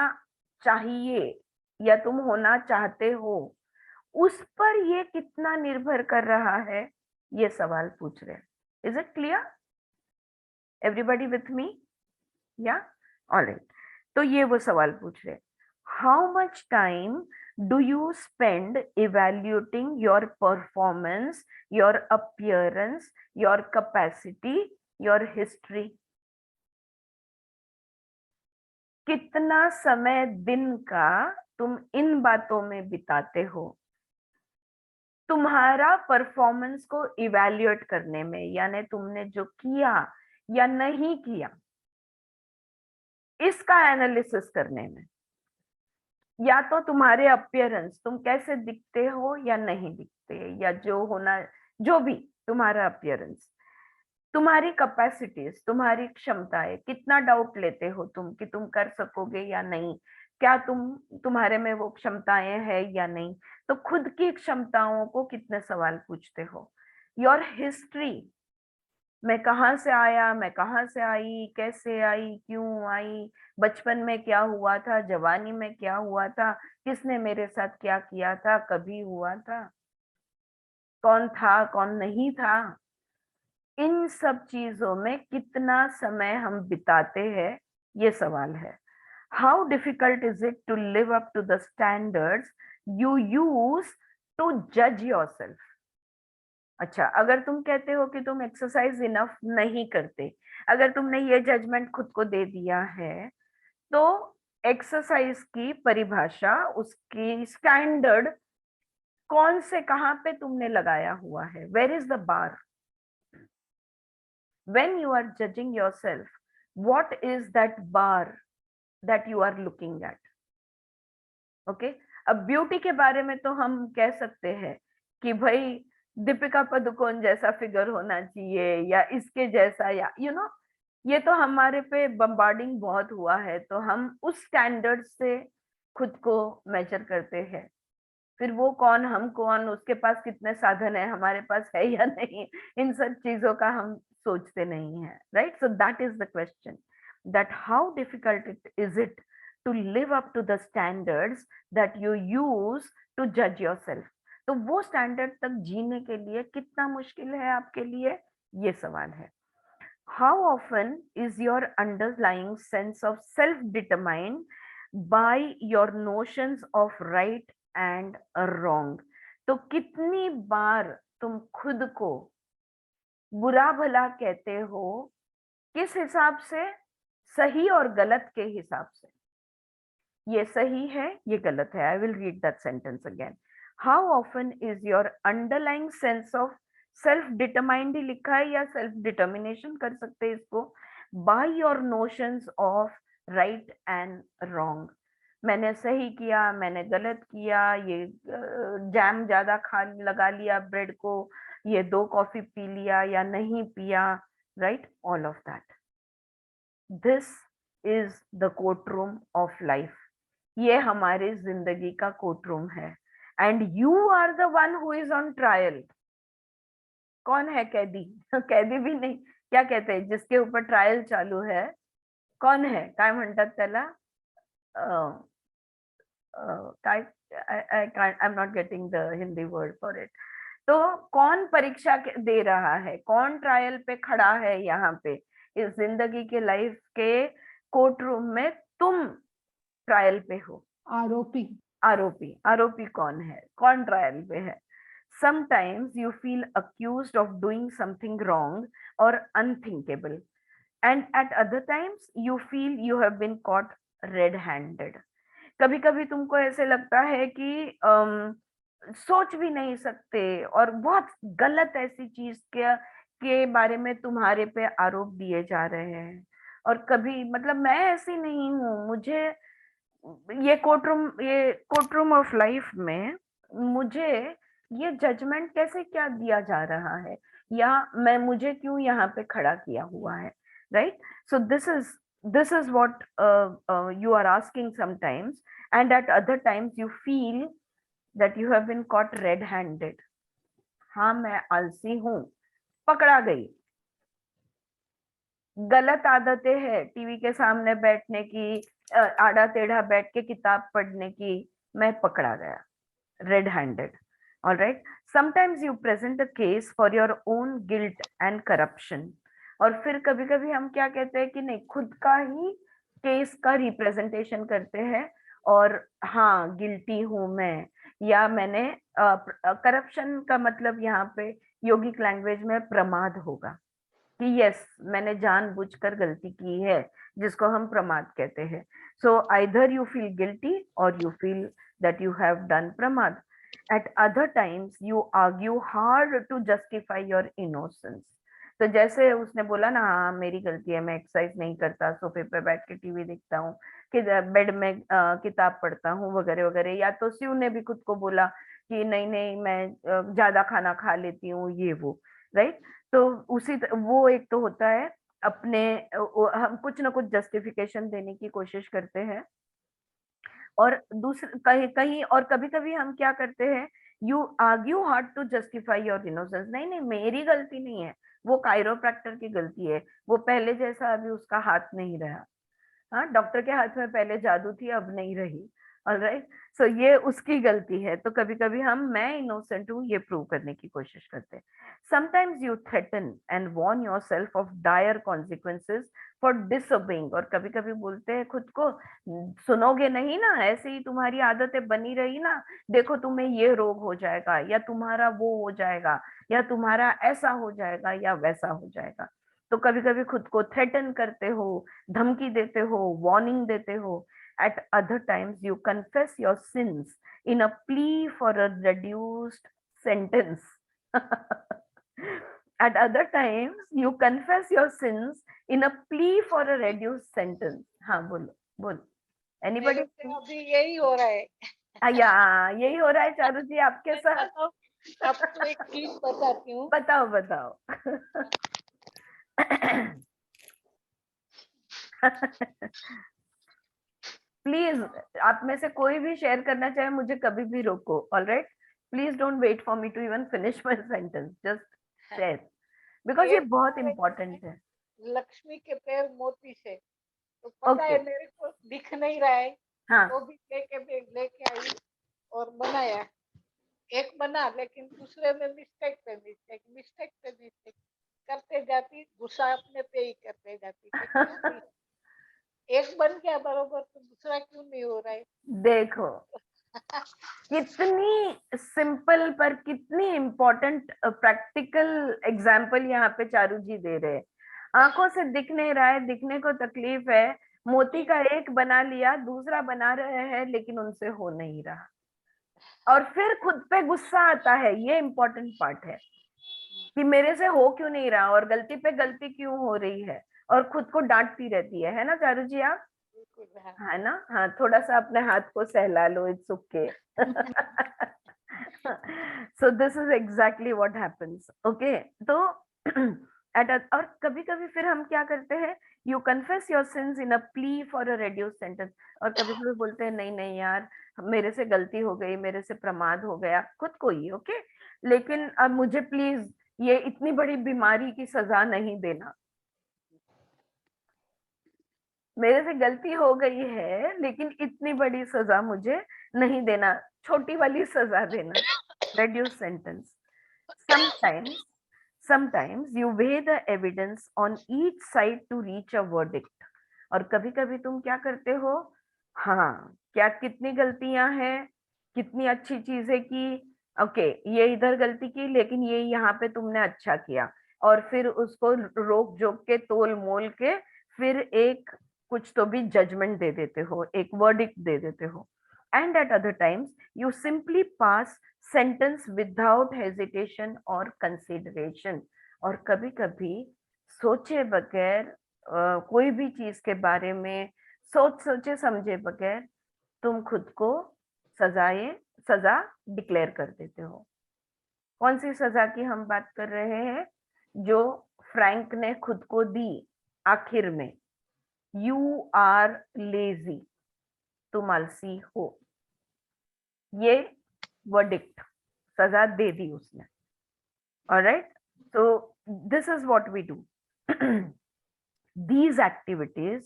चाहिए या तुम होना चाहते हो, उस पर ये कितना निर्भर कर रहा है, ये सवाल पूछ रहे हैं। Is it clear? Everybody with me? या ऑलराइट। तो ये वो सवाल पूछ रहे, how much time do you spend evaluating your performance, your appearance, your capacity, your history? कितना समय दिन का तुम इन बातों में बिताते हो, तुम्हारा परफॉर्मेंस को इवैल्यूएट करने में, यानी तुमने जो किया या नहीं किया इसका एनालिसिस करने में, या तो तुम्हारे अपीयरेंस, तुम कैसे दिखते हो या नहीं दिखते, या जो होना, जो भी तुम्हारा अपीयरेंस, तुम्हारी कैपेसिटीज, तुम्हारी क्षमताएं, कितना डाउट लेते हो तुम कि तुम कर सकोगे या नहीं, क्या तुम्हारे में वो क्षमताएं है या नहीं, तो खुद की क्षमताओं को कितने सवाल पूछते हो। योर हिस्ट्री, मैं कहाँ से आया, मैं कहाँ से आई, कैसे आई, क्यों आई, बचपन में क्या हुआ था, जवानी में क्या हुआ था, किसने मेरे साथ क्या किया था, कभी हुआ था, कौन था कौन नहीं था, इन सब चीजों में कितना समय हम बिताते हैं, ये सवाल है। How difficult is it to live up to the standards you use to जज योरसेल्फ? अच्छा, अगर तुम कहते हो कि तुम एक्सरसाइज इनफ नहीं करते, अगर तुमने ये जजमेंट खुद को दे दिया है, तो एक्सरसाइज की परिभाषा, उसकी स्टैंडर्ड कौन से, कहां पे तुमने लगाया हुआ है? Where is the bar? when you are judging yourself, what is that bar that you are looking at? okay, अब ब्यूटी के बारे में तो हम कह सकते हैं कि भाई दीपिका पादुकोण जैसा फिगर होना चाहिए, या इसके जैसा, या ये तो हमारे पे बम्बार्डिंग बहुत हुआ है, तो हम उस स्टैंडर्ड से खुद को मेजर करते हैं। फिर वो कौन, हम कौन, उसके पास कितने साधन है, हमारे पास है या नहीं, इन सब चीजों का हम सोचते नहीं है, right? So that is the question, that how difficult is it to live up to the standards that you use to judge yourself? तो वो स्टैंडर्ड तक जीने के लिए कितना मुश्किल है आपके लिए, ये सवाल है। How often is your underlying sense of self determined by your notions of right and wrong? तो कितनी बार तुम खुद को बुरा भला कहते हो, किस हिसाब से? सही और गलत के हिसाब से। ये सही है, ये गलत है। I will read that sentence again. How often is your underlying sense of self determined ही लिखा है, या सेल्फ डिटर्मिनेशन कर सकते हैं इसको, by your notions of right and wrong. मैंने सही किया, मैंने गलत किया, ये जैम ज्यादा खा लगा लिया ब्रेड को, ये 2 कॉफी पी लिया या नहीं पिया, right, all of that. This is the court room of life. ये हमारी जिंदगी का कोर्ट रूम है, and you are the one who is on trial. कौन है कैदी? कैदी भी नहीं, क्या कहते हैं जिसके ऊपर ट्रायल चालू है, कौन है? काय म्हणतात त्याला? काय, I am not getting the Hindi word for it. तो कौन परीक्षा दे रहा है, कौन ट्रायल पे खड़ा है यहाँ पे? इस जिंदगी के लाइफ के कोर्ट रूम में तुम ट्रायल पे हो। आरोपी। आरोपी, आरोपी कौन है, कौन ट्रायल पे है? Sometimes you feel accused of doing something wrong or unthinkable, and at other times you feel you have been caught red-handed. कभी कभी तुमको ऐसे लगता है कि सोच भी नहीं सकते और बहुत गलत ऐसी चीज के बारे में तुम्हारे पे आरोप दिए जा रहे हैं। और कभी मतलब मैं ऐसी नहीं हूँ, मुझे ये कोर्ट रूम ऑफ लाइफ में मुझे ये जजमेंट कैसे क्या दिया जा रहा है, या मुझे क्यों यहाँ पे खड़ा किया हुआ है, right? So this is what you are asking sometimes, and at other times you feel that you have been caught red handed। हाँ, मैं आलसी हूँ, पकड़ा गई। गलत आदतें हैं टीवी के सामने बैठने की, आड़ा टेढ़ा बैठ के किताब पढ़ने की, मैं पकड़ा गया, red handed. All right, sometimes you present a case for your own guilt and corruption. और फिर कभी कभी हम क्या कहते हैं कि नहीं, खुद का ही केस का रिप्रेजेंटेशन करते हैं, और हाँ गिल्टी हूं मैं, या मैंने करप्शन का मतलब यहाँ पे योगिक लैंग्वेज में प्रमाद होगा कि यस मैंने जानबूझकर गलती की है, जिसको हम प्रमाद कहते हैं। So either you feel guilty और you feel that you have done प्रमाद। At other times you argue hard to justify your innocence. तो जैसे उसने बोला ना, हाँ मेरी गलती है, मैं एक्सरसाइज नहीं करता, सोफे पे बैठ के टीवी देखता हूँ, कि बेड में किताब पढ़ता हूँ वगैरह वगैरह। या तो शिव ने भी खुद को बोला कि नहीं नहीं मैं ज्यादा खाना खा लेती हूँ, ये वो, राइट? तो वो एक तो होता है अपने, हम कुछ ना कुछ जस्टिफिकेशन देने की कोशिश करते हैं। और दूसरे कहीं कहीं और कभी कभी हम क्या करते हैं, you argue hard to justify your innocence. नहीं नहीं, मेरी गलती नहीं है, वो कायरोप्रैक्टर की गलती है, वो पहले जैसा अभी उसका हाथ नहीं रहा। हाँ, डॉक्टर के हाथ में पहले जादू थी, अब नहीं रही। ऑलराइट, सो ये उसकी गलती है। तो कभी कभी हम मैं इनोसेंट हूँ ये प्रूव करने की कोशिश करते हैं। Sometimes you threaten and warn yourself of dire consequences for disobeying. और कभी कभी बोलते हैं खुद को, सुनोगे नहीं ना, ऐसे ही तुम्हारी आदतें बनी रही ना, देखो तुम्हें ये रोग हो जाएगा, या तुम्हारा वो हो जाएगा, या तुम्हारा ऐसा हो जाएगा, या वैसा हो जाएगा। तो कभी कभी खुद को थ्रेटन करते हो, धमकी देते हो, वार्निंग देते हो। Eight other times you confess your sins in a plea for a reduced sentence। at other times you confess your sins in a plea for a reduced sentence। हाँ बोलो बोलो, मेरे एनीबॉडी? से अभी यही हो रहा है। या यही हो रहा है चारू जी आपके साथ? आपको एक चीज बताती हूँ। बताओ बताओ। प्लीज, आप में से कोई भी शेयर करना चाहे मुझे कभी भी रोको। Alright, please don't wait for me to even finish my sentence, just share, because ये बहुत इंपॉर्टेंट है। लक्ष्मी के पैर मोती से, तो पता है मेरे को दिख नहीं रहा है, हाँ, तो भी लेके आई और बनाया। एक बना, लेकिन दूसरे में मिस्टेक पे मिस्टेक करते जाती, गुस्सा अपने पे ही करते जाती। एक बन गया बरोबर, तो दूसरा क्यों नहीं हो रहा है? देखो कितनी सिंपल पर कितनी इंपॉर्टेंट प्रैक्टिकल एग्जाम्पल यहाँ पे चारू जी दे रहे हैं। आंखों से दिख नहीं रहा है, दिखने को तकलीफ है, मोती का एक बना लिया, दूसरा बना रहे हैं, लेकिन उनसे हो नहीं रहा, और फिर खुद पे गुस्सा आता है। ये इंपॉर्टेंट पार्ट है कि मेरे से हो क्यों नहीं रहा, और गलती पे गलती क्यों हो रही है, और खुद को डांटती रहती है ना चारू जी आप? बिल्कुल हाँ। है ना? हाँ, थोड़ा सा अपने हाथ को सहला लो, it's okay. So this is exactly what happens, okay. तो और कभी कभी फिर हम क्या करते हैं, you confess your sins in a plea for a reduce sentence. और कभी कभी बोलते हैं नहीं नहीं यार, मेरे से गलती हो गई, मेरे से प्रमाद हो गया, खुद को ही, ओके, लेकिन अब मुझे प्लीज ये इतनी बड़ी बीमारी की सजा नहीं देना। मेरे से गलती हो गई है लेकिन इतनी बड़ी सजा मुझे नहीं देना, छोटी वाली सजा देना, reduce sentence. Sometimes, sometimes you weigh the evidence on each side to reach a verdict. और कभी कभी तुम क्या करते हो, हाँ, क्या कितनी गलतियां हैं, कितनी अच्छी चीजें की, ओके, ये इधर गलती की लेकिन ये यहाँ पे तुमने अच्छा किया, और फिर उसको रोक जोक के तोल मोल के फिर एक कुछ तो भी जजमेंट दे देते हो, एक वर्डिक्ट दे देते हो। And eight other times you simply pass sentence without hesitation और कंसिडरेशन। और कभी कभी सोचे बगैर कोई भी चीज के बारे में सोचे समझे बगैर तुम खुद को सजा डिक्लेयर कर देते हो। कौन सी सजा की हम बात कर रहे हैं? जो फ्रैंक ने खुद को दी आखिर में, यू आर लेजी, तुम आलसी हो, ये वर्डिक्ट, सजा दे दी उसने। Alright, so this is what we do. These activities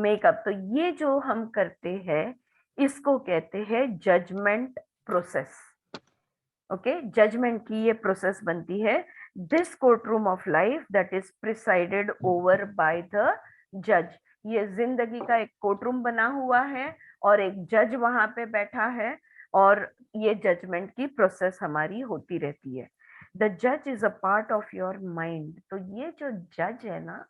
make up, तो ये जो हम करते हैं इसको कहते हैं जजमेंट प्रोसेस। ओके, जजमेंट की ये प्रोसेस बनती है। This court room of life that is presided over by the जज। ये जिंदगी का एक कोर्ट रूम बना हुआ है और एक जज वहां पे बैठा है, और ये जजमेंट की प्रोसेस हमारी होती रहती है। द जज is a part of your mind. तो ये जो जज है ना,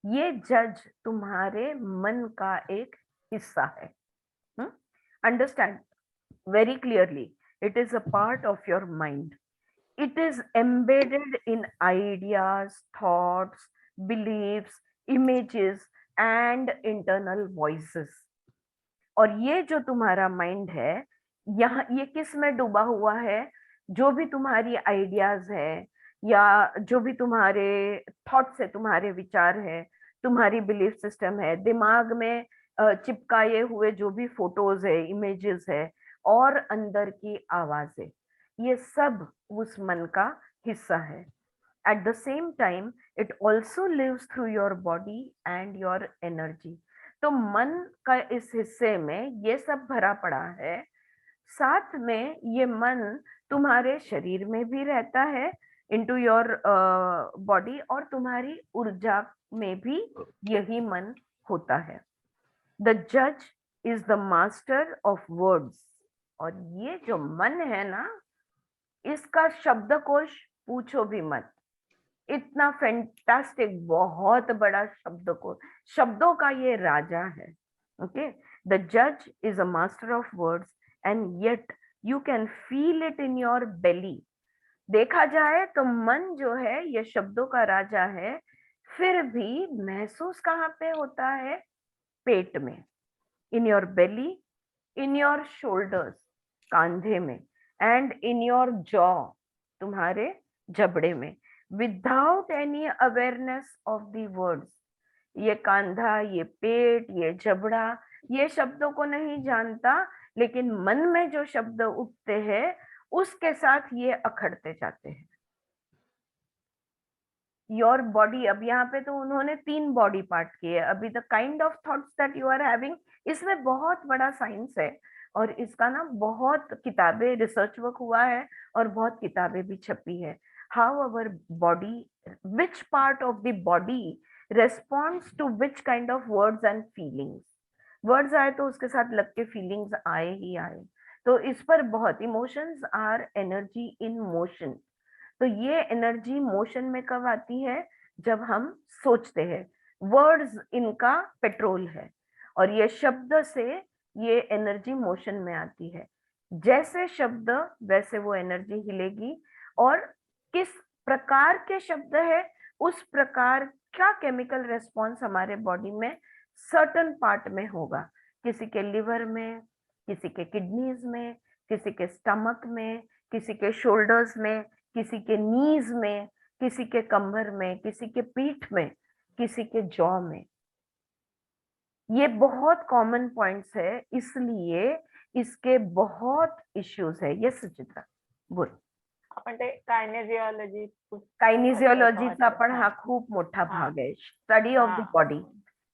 ये जज तुम्हारे मन का एक हिस्सा है। Understand very clearly, it is a part of your mind. It is embedded in ideas, thoughts, beliefs, images and internal voices. और ये जो तुम्हारा माइंड है, यहाँ ये किस में डूबा हुआ है? जो भी तुम्हारी आइडियाज है या जो भी तुम्हारे थॉट्स है, तुम्हारे विचार है, तुम्हारी बिलीफ सिस्टम है, दिमाग में चिपकाए हुए जो भी फोटोज है, इमेजेस है, और अंदर की आवाजें, ये सब उस मन का हिस्सा है। At the same time it also lives through your body and your energy. तो मन का इस हिस्से में ये सब भरा पड़ा है, साथ में ये मन तुम्हारे शरीर में भी रहता है, इनटू योर बॉडी, और तुम्हारी ऊर्जा में भी यही मन होता है। द जज is the master of words. और ये जो मन है ना, इसका शब्दकोश पूछो भी मत, इतना फैंटास्टिक, बहुत बड़ा शब्दकोश, शब्दों का ये राजा है। ओके, द जज is a master of words and yet you can feel it in your belly. देखा जाए तो मन जो है ये शब्दों का राजा है, फिर भी महसूस कहाँ पे होता है? पेट में, in your belly, in your shoulders, कांधे में, एंड इन योर जॉ, तुम्हारे जबड़े में, without any awareness of the words. ये कांधा, ये पेट, ये जबड़ा, ये शब्दों को नहीं जानता, लेकिन मन में जो शब्द उठते हैं उसके साथ ये अखड़ते जाते हैं। योर बॉडी, अब यहाँ पे तो उन्होंने 3 बॉडी पार्ट किए। अभी the kind of thoughts that you are having, इसमें बहुत बड़ा साइंस है, और इसका ना बहुत किताबें, रिसर्च वर्क हुआ है और बहुत किताबें भी छपी है। How our body, which part of the body responds to which kind of words and feelings. Words आए तो उसके साथ लग के फीलिंग्स आए ही आए। तो इस पर बहुत, emotions are energy in motion. तो ये एनर्जी मोशन में कब आती है? जब हम सोचते हैं। वर्ड्स इनका पेट्रोल है, और ये शब्द से ये एनर्जी मोशन में आती है। जैसे शब्द वैसे वो एनर्जी हिलेगी, और किस प्रकार के शब्द है उस प्रकार का केमिकल रेस्पॉन्स हमारे बॉडी में सर्टन पार्ट में होगा, किसी के लिवर में, किसी के किडनीज में, किसी के स्टमक में, किसी के शोल्डर्स में, किसी के नीज में, किसी के कमर में, किसी के पीठ में, किसी के जॉ में। ये बहुत कॉमन पॉइंट्स है, इसलिए इसके बहुत इश्यूज है। यस सुचित्रा बोल. आपण ते कायनेजिओलॉजी कायनेजिओलॉजीचा पण हा खूप मोठा भाग आहे, स्टडी ऑफ द बॉडी.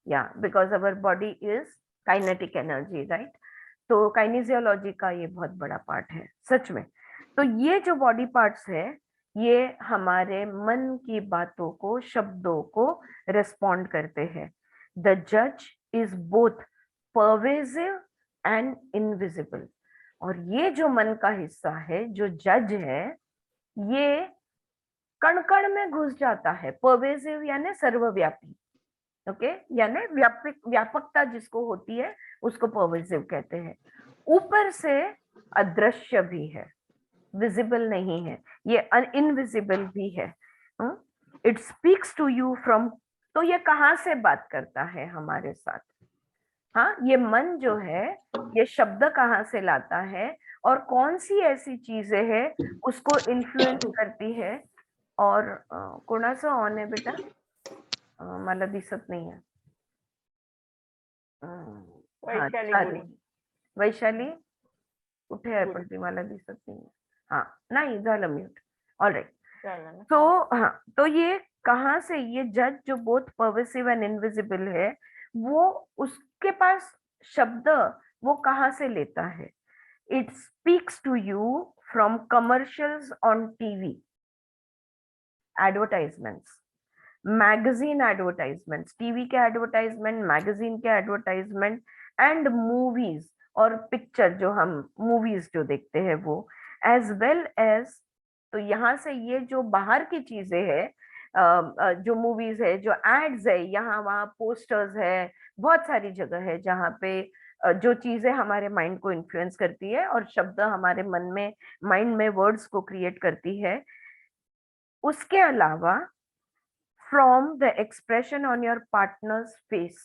या because our body is kinetic energy, right. तो काइनेजियोलॉजी का ये बहुत बड़ा पार्ट है सच में. तो ये जो बॉडी पार्ट्स है ये हमारे मन की बातों को, शब्दों को रिस्पॉन्ड करते हैं. द जज is both pervasive and invisible. और ये जो मन का हिस्सा है, जो जज है, ये कण कण में घुस जाता है. परवेसिव यानी सर्वव्यापी, ओके, यानी व्यापकता जिसको होती है उसको परवेसिव कहते हैं. ऊपर से अदृश्य भी है, विजिबल नहीं है, ये इनविजिबल भी है. It speaks to you from. तो ये कहाँ से बात करता है हमारे साथ? हाँ, ये मन जो है ये शब्द कहाँ से लाता है और कौन सी ऐसी चीजें हैं उसको इन्फ्लुएंस करती है. और कोणाचं ऑन आहे बेटा? मला दिसत नाही आहे. वैशाली कुठे आहे पण ती मला दिसत नाही. हाँ नहीं, झालं म्यूट. ऑलराइट. तो हाँ, तो ये कहाँ से, ये जज जो बोथ परवेसिव एंड इनविजिबल है, वो उसके पास शब्द वो कहाँ से लेता है? It speaks to you from commercials on TV, advertisements, magazine advertisements, TV के एडवर्टाइजमेंट, मैगजीन के एडवर्टाइजमेंट एंड मूवीज और पिक्चर, जो हम मूवीज जो देखते हैं वो, एज वेल एज. तो यहाँ से ये जो बाहर की चीजें है, जो मूवीज है, जो एड्स है, यहाँ वहाँ पोस्टर्स है, बहुत सारी जगह है जहाँ पे जो चीजें हमारे माइंड को इन्फ्लुएंस करती है और शब्द हमारे मन में, माइंड में वर्ड्स को क्रिएट करती है. उसके अलावा from the expression on your partner's face,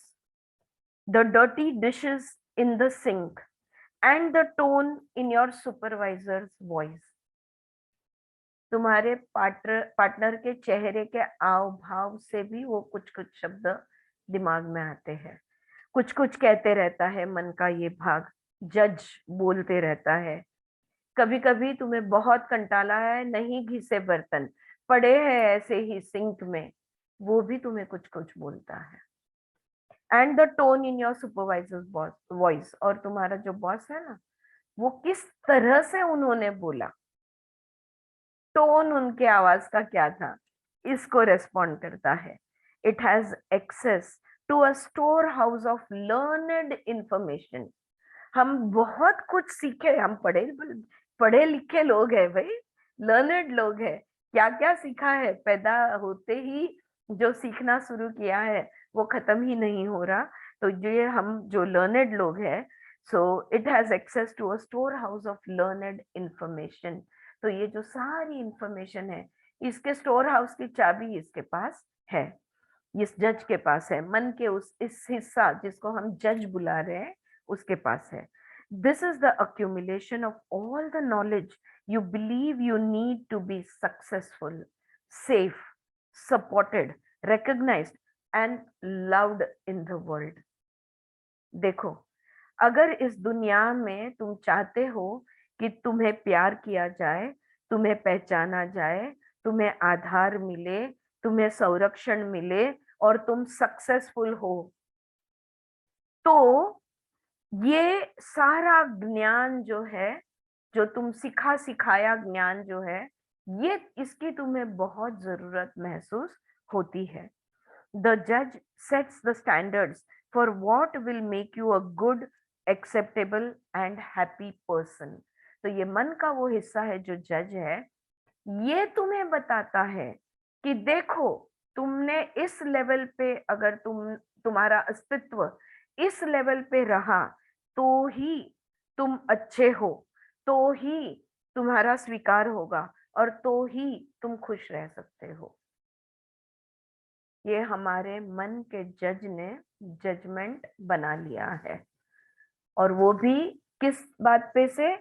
the dirty dishes in the sink, and the tone in your supervisor's voice. तुम्हारे पार्टनर के चेहरे के आव भाव से भी वो कुछ कुछ शब्द दिमाग में आते हैं. कुछ कुछ कहते रहता है मन का ये भाग, जज बोलते रहता है. कभी कभी तुम्हें बहुत कंटाला है, नहीं घिसे बर्तन पड़े हैं ऐसे ही सिंक में, वो भी तुम्हें कुछ कुछ बोलता है. And the tone in your supervisors voice, और तुम्हारा जो बॉस है ना, वो किस तरह से उन्होंने बोला, टोन उनके आवाज का क्या था, इसको रेस्पॉन्ड करता है. It has access to a store house of learned information. हम बहुत कुछ सीखे, हम पढ़े लिखे लोग हैं भाई, लर्नड लोग हैं. क्या क्या सीखा है, पैदा होते ही जो सीखना शुरू किया है वो खत्म ही नहीं हो रहा. तो ये हम जो लर्नड लोग हैं, so it has access to a store house of learned information. तो ये जो सारी इंफॉर्मेशन है, इसके स्टोर हाउस की चाबी इसके पास है, इस जज के पास है. मन के इस हिस्सा जिसको हम जज बुला रहे हैं उसके पास है. This is the accumulation of all the knowledge you believe you need to be successful, safe, supported, recognized and loved in the world. देखो, अगर इस दुनिया में तुम चाहते हो कि तुम्हें प्यार किया जाए, तुम्हें पहचाना जाए, तुम्हें आधार मिले, तुम्हें संरक्षण मिले और तुम सक्सेसफुल हो, तो ये सारा ज्ञान जो है, जो तुम सिखाया ज्ञान जो है, ये इसकी तुम्हें बहुत जरूरत महसूस होती है. द जज sets the standards for what will make you a good, acceptable and happy person. तो ये मन का वो हिस्सा है जो जज है, ये तुम्हें बताता है कि देखो, तुमने इस लेवल पे, अगर तुम्हारा अस्तित्व इस लेवल पे रहा तो ही तुम अच्छे हो, तो ही तुम्हारा स्वीकार होगा और तो ही तुम खुश रह सकते हो. ये हमारे मन के जज ने जजमेंट बना लिया है, और वो भी किस बात पे से?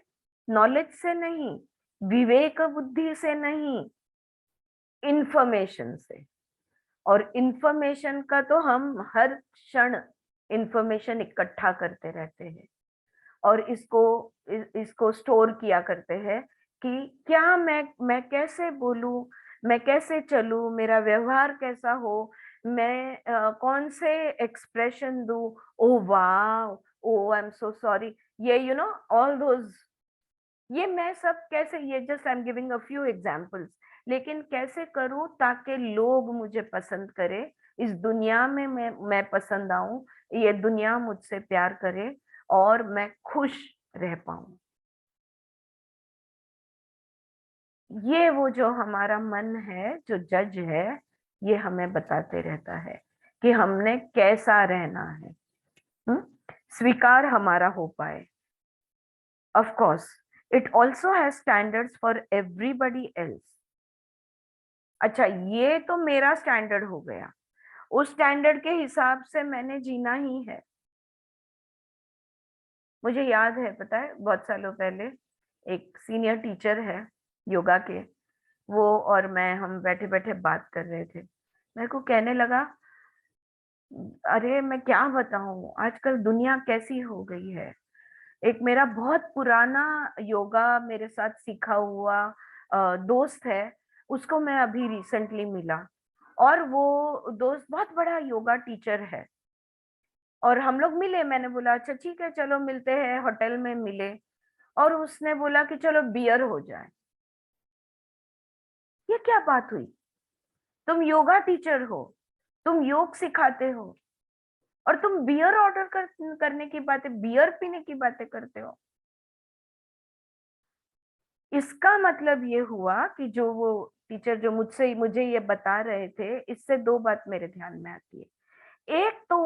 नॉलेज से नहीं, विवेक बुद्धि से नहीं, इंफॉर्मेशन से। और इंफॉर्मेशन का तो हम हर क्षण इंफॉर्मेशन इकट्ठा करते रहते हैं और इसको स्टोर किया करते हैं कि क्या मैं कैसे बोलूं, मैं कैसे चलूं, मेरा व्यवहार कैसा हो, मैं कौन से एक्सप्रेशन दूं, ओ वाह, ओ आई एम सो सॉरी, ये ऑल दोज, ये मैं सब कैसे, ये just I am giving a few examples, लेकिन कैसे करूं ताकि लोग मुझे पसंद करें, इस दुनिया में मैं पसंद आऊं, ये दुनिया मुझसे प्यार करे और मैं खुश रह पाऊं। ये वो जो हमारा मन है, जो जज है, ये हमें बताते रहता है कि हमने कैसा रहना है। स्वीकार हमारा हो पाए। Of course it also has standards for everybody else. अच्छा, ये तो मेरा स्टैंडर्ड हो गया, उस स्टैंडर्ड के हिसाब से मैंने जीना ही है। मुझे याद है, पता है, बहुत सालों पहले एक सीनियर टीचर है योगा के, वो और मैं, हम बैठे बैठे बात कर रहे थे। मेरे को कहने लगा, अरे मैं क्या बताऊं आजकल दुनिया कैसी हो गई है। एक मेरा बहुत पुराना योगा मेरे साथ सीखा हुआ दोस्त है, उसको मैं अभी रिसेंटली मिला, और वो दोस्त बहुत बड़ा योगा टीचर है, और हम लोग मिले। मैंने बोला अच्छा ठीक है चलो मिलते हैं, होटल में मिले, और उसने बोला कि चलो बियर हो जाए। ये क्या बात हुई? तुम योगा टीचर हो, तुम योग सिखाते हो, और तुम बियर ऑर्डर करने की बातें, बियर पीने की बातें करते हो। इसका मतलब ये हुआ कि जो वो टीचर जो मुझे ये बता रहे थे, इससे दो बात मेरे ध्यान में आती है। एक तो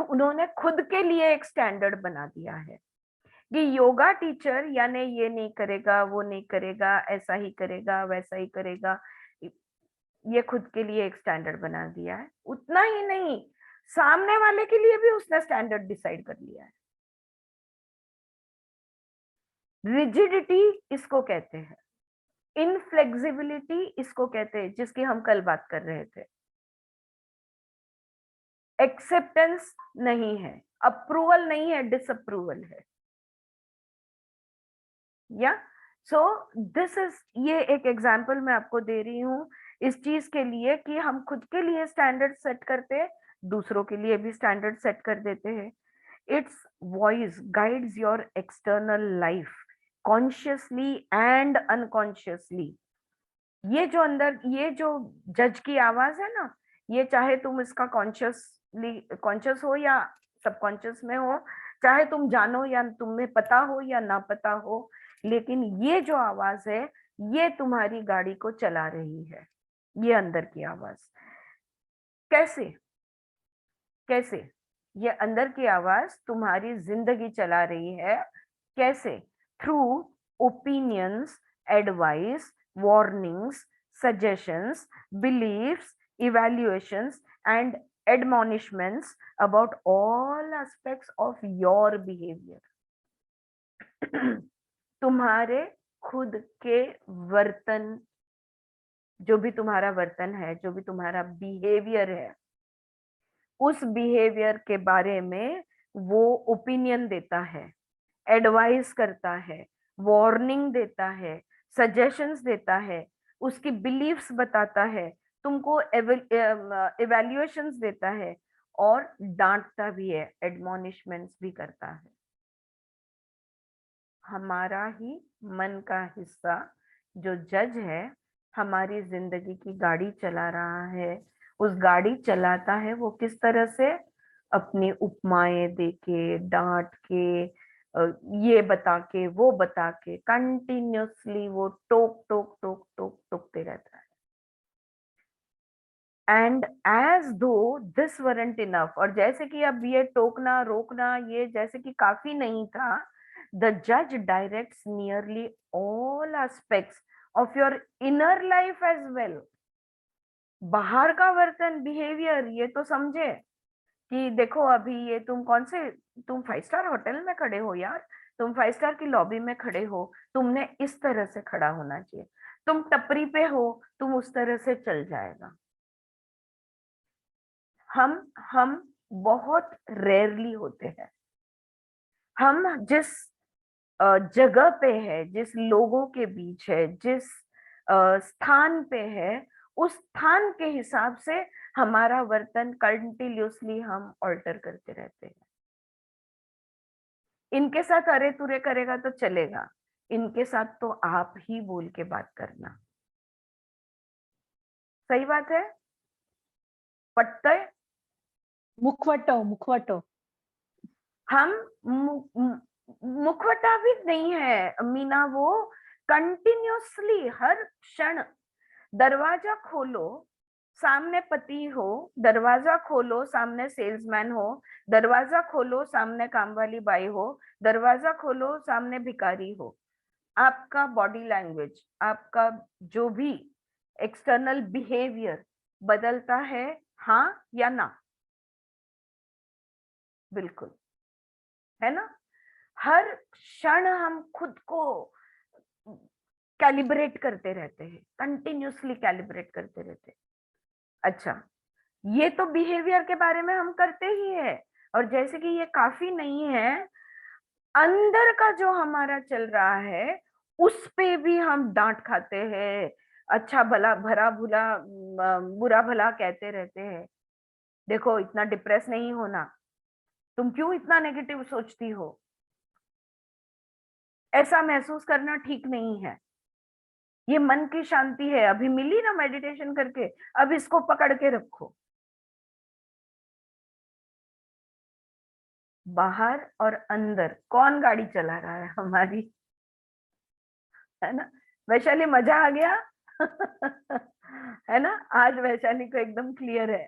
उन्होंने खुद के लिए एक स्टैंडर्ड बना दिया है कि योगा टीचर यानी ये नहीं करेगा, वो नहीं करेगा, ऐसा ही करेगा, वैसा ही करेगा। ये खुद के लिए एक स्टैंडर्ड बना दिया है। उतना ही नहीं, सामने वाले के लिए भी उसने स्टैंडर्ड डिसाइड कर लिया है। रिजिडिटी इसको कहते हैं, इनफ्लेक्सिबिलिटी इसको कहते हैं, जिसकी हम कल बात कर रहे थे। एक्सेप्टेंस नहीं है, अप्रूवल नहीं है, डिसअप्रूवल है। या सो दिस इज, ये एक एग्जाम्पल मैं आपको दे रही हूँ इस चीज के लिए कि हम खुद के लिए स्टैंडर्ड सेट करते हैं, दूसरों के लिए भी स्टैंडर्ड सेट कर देते हैं। It's voice guides your external life consciously and unconsciously. ये जो अंदर, ये जो जज की आवाज है ना, ये चाहे तुम इसका कॉन्शियस हो या सबकॉन्शियस में हो, चाहे तुम जानो या तुम्हें पता हो या ना पता हो, लेकिन ये जो आवाज है, ये तुम्हारी गाड़ी को चला रही है। ये अंदर की आवाज कैसे कैसे ये अंदर की आवाज तुम्हारी जिंदगी चला रही है? कैसे? Through opinions, advice, warnings, suggestions, beliefs, evaluations, and admonishments about all aspects of your behavior. तुम्हारे खुद के वर्तन, जो भी तुम्हारा वर्तन है, जो भी तुम्हारा बिहेवियर है, उस बिहेवियर के बारे में वो ओपिनियन देता है, एडवाइस करता है, वार्निंग देता है, सजेशंस देता है, उसकी बिलीफ्स बताता है, तुमको इवैल्यूएशंस देता है, और डांटता भी है, एडमोनिशमेंट्स भी करता है। हमारा ही मन का हिस्सा जो जज है, हमारी जिंदगी की गाड़ी चला रहा है। उस गाड़ी चलाता है वो किस तरह से? अपनी उपमाएं देके, डांट के, ये बता के, वो बता के, कंटिन्यूअसली वो टोक टोक टोक टोक टोकते रहता है। एंड एज दो दिस वरंट इनफ, और जैसे कि अब ये टोकना रोकना ये जैसे कि काफी नहीं था, द जज directs nearly all aspects of your inner life as well. बाहर का वर्तन, बिहेवियर, ये तो समझे कि देखो अभी ये तुम तुम 5 स्टार होटल में खड़े हो यार, तुम 5 स्टार की लॉबी में खड़े हो, तुमने इस तरह से खड़ा होना चाहिए। तुम टपरी पे हो, तुम उस तरह से चल जाएगा। हम बहुत रेयरली होते हैं। हम जिस जगह पे है, जिस लोगों के बीच है, जिस स्थान पे है, उस स्थान के हिसाब से हमारा वर्तन कंटिन्यूअसली हम ऑल्टर करते रहते हैं। इनके साथ अरे तुरे करेगा तो चलेगा, इनके साथ तो आप ही बोल के बात करना। सही बात है? पटता है? मुखवटो हम मुखवटा भी नहीं है मीना, वो कंटिन्यूअसली हर क्षण दरवाजा खोलो, सामने पति हो, दरवाजा खोलो, सामने सेल्समैन हो, दरवाजा खोलो, सामने काम वाली बाई हो, दरवाजा खोलो, सामने भिखारी हो। आपका बॉडी लैंग्वेज, आपका जो भी एक्सटर्नल बिहेवियर बदलता है, हाँ या ना? बिल्कुल, है ना? हर क्षण हम खुद को कैलिब्रेट करते रहते हैं, कंटिन्यूअसली कैलिब्रेट करते रहते हैं। अच्छा, ये तो बिहेवियर के बारे में हम करते ही है, और जैसे कि ये काफी नहीं है, अंदर का जो हमारा चल रहा है उस पे भी हम डांट खाते हैं, अच्छा भला भरा भुला बुरा भला कहते रहते हैं। देखो इतना डिप्रेस नहीं होना, तुम क्यों इतना नेगेटिव सोचती हो, ऐसा महसूस करना ठीक नहीं है, ये मन की शांति है, अभी मिली ना मेडिटेशन करके, अब इसको पकड़ के रखो। बाहर और अंदर कौन गाड़ी चला रहा है हमारी, है ना? वैशाली, मजा आ गया? है ना? आज वैशाली को एकदम क्लियर है।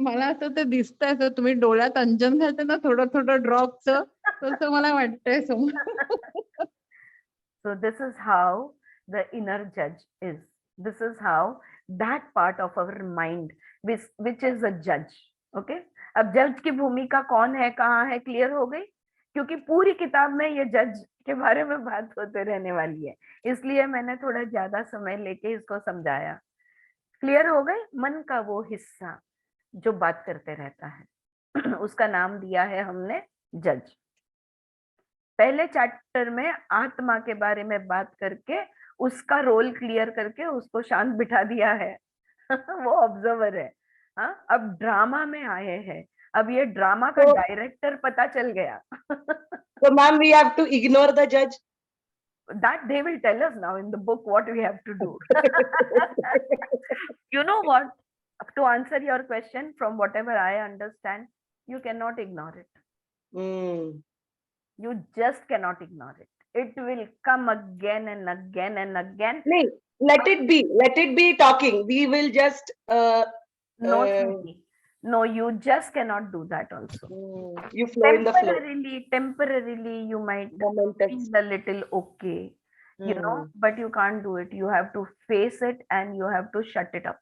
मला असं ते दिसतंय, असं तुम्ही डोळ्यात अंजन घालते ना थोडं थोडं ड्रॉपचं, तसं मला वाटतंय समोर. So this is how the inner judge is. This is how that part of our mind which is a judge. Okay? अब जज की भूमिका कौन है, कहाँ है, क्लियर हो गई? क्योंकि पूरी किताब में ये जज के बारे में बात होते रहने वाली है, इसलिए मैंने थोड़ा ज्यादा समय लेके इसको समझाया। क्लियर हो गई? मन का वो हिस्सा जो बात करते रहता है उसका नाम दिया है हमने जज। पहले चैप्टर में आत्मा के बारे में बात करके उसका रोल क्लियर करके उसको शांत बिठा दिया है। वो ऑब्जर्वर है। हाँ, अब ड्रामा में आए हैं, अब ये ड्रामा का तो डायरेक्टर पता चल गया। So, ma'am, we have to ignore the judge. That they will tell us now in the book what we have to do. You know what? To answer your question, from whatever I understand, you cannot ignore it. You just cannot ignore it. It will come again and again and again. No, let it be. Let it be talking. We will just. No, Smriti. No, you just cannot do that also. You flow in the flow. Temporarily, you might Momentous. feel a little okay, you know, but you can't do it. You have to face it and you have to shut it up.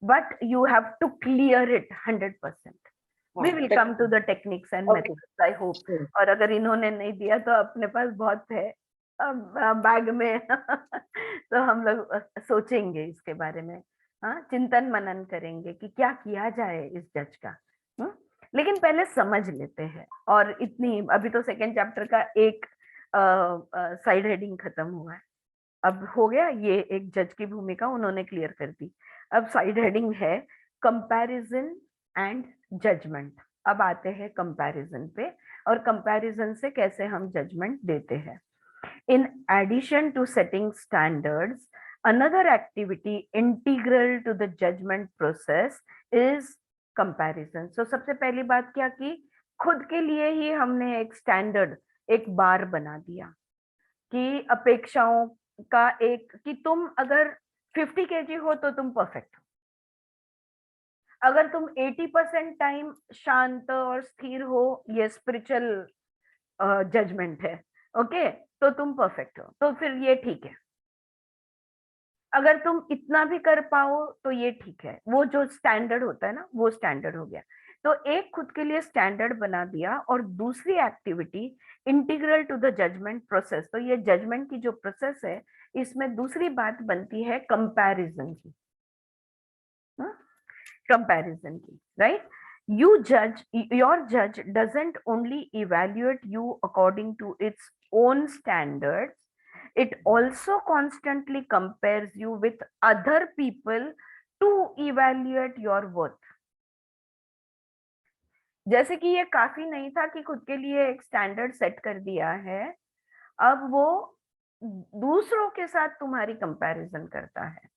But you have to clear it 100%. We will come to the techniques and methods, I hope. और अगर इन्होंने नहीं दिया तो अपने पास बहुत है bag में। तो हम लोग सोचेंगे इसके बारे में, हाँ, चिंतन मनन करेंगे कि क्या किया जाए इस जज का। लेकिन पहले समझ लेते हैं। और इतनी अभी तो सेकेंड चैप्टर का एक साइड हेडिंग खत्म हुआ है, अब हो गया ये एक जज की भूमिका उन्होंने क्लियर कर दी। अब साइड हेडिंग है कंपैरिजन एंड जजमेंट। अब आते हैं कंपैरिजन पे, और कंपैरिजन से कैसे हम जजमेंट देते हैं। In addition to setting standards, another activity integral to the judgment process is comparison. So सबसे पहली बात क्या की, खुद के लिए ही हमने एक स्टैंडर्ड, एक बार बना दिया कि अपेक्षाओं का एक, कि तुम अगर 50 kg हो तो तुम परफेक्ट हो, अगर तुम 80% टाइम शांत और स्थिर हो, ये स्पिरिचुअल जजमेंट है, ओके, तो तुम परफेक्ट हो, तो फिर ये ठीक है। अगर तुम इतना भी कर पाओ तो ये ठीक है, वो जो स्टैंडर्ड होता है ना वो स्टैंडर्ड हो गया। तो एक खुद के लिए स्टैंडर्ड बना दिया, और दूसरी activity integral to the judgment process. तो ये जजमेंट की जो प्रोसेस है, इसमें दूसरी बात बनती है कंपैरिजन की, कंपैरिजन की, right? Your judge doesn't only evaluate you according to its own standards, it also constantly compares you with other people to evaluate your worth. जैसे कि ये काफी नहीं था कि खुद के लिए एक स्टैंडर्ड सेट कर दिया है, अब वो दूसरों के साथ तुम्हारी कंपैरिजन करता है,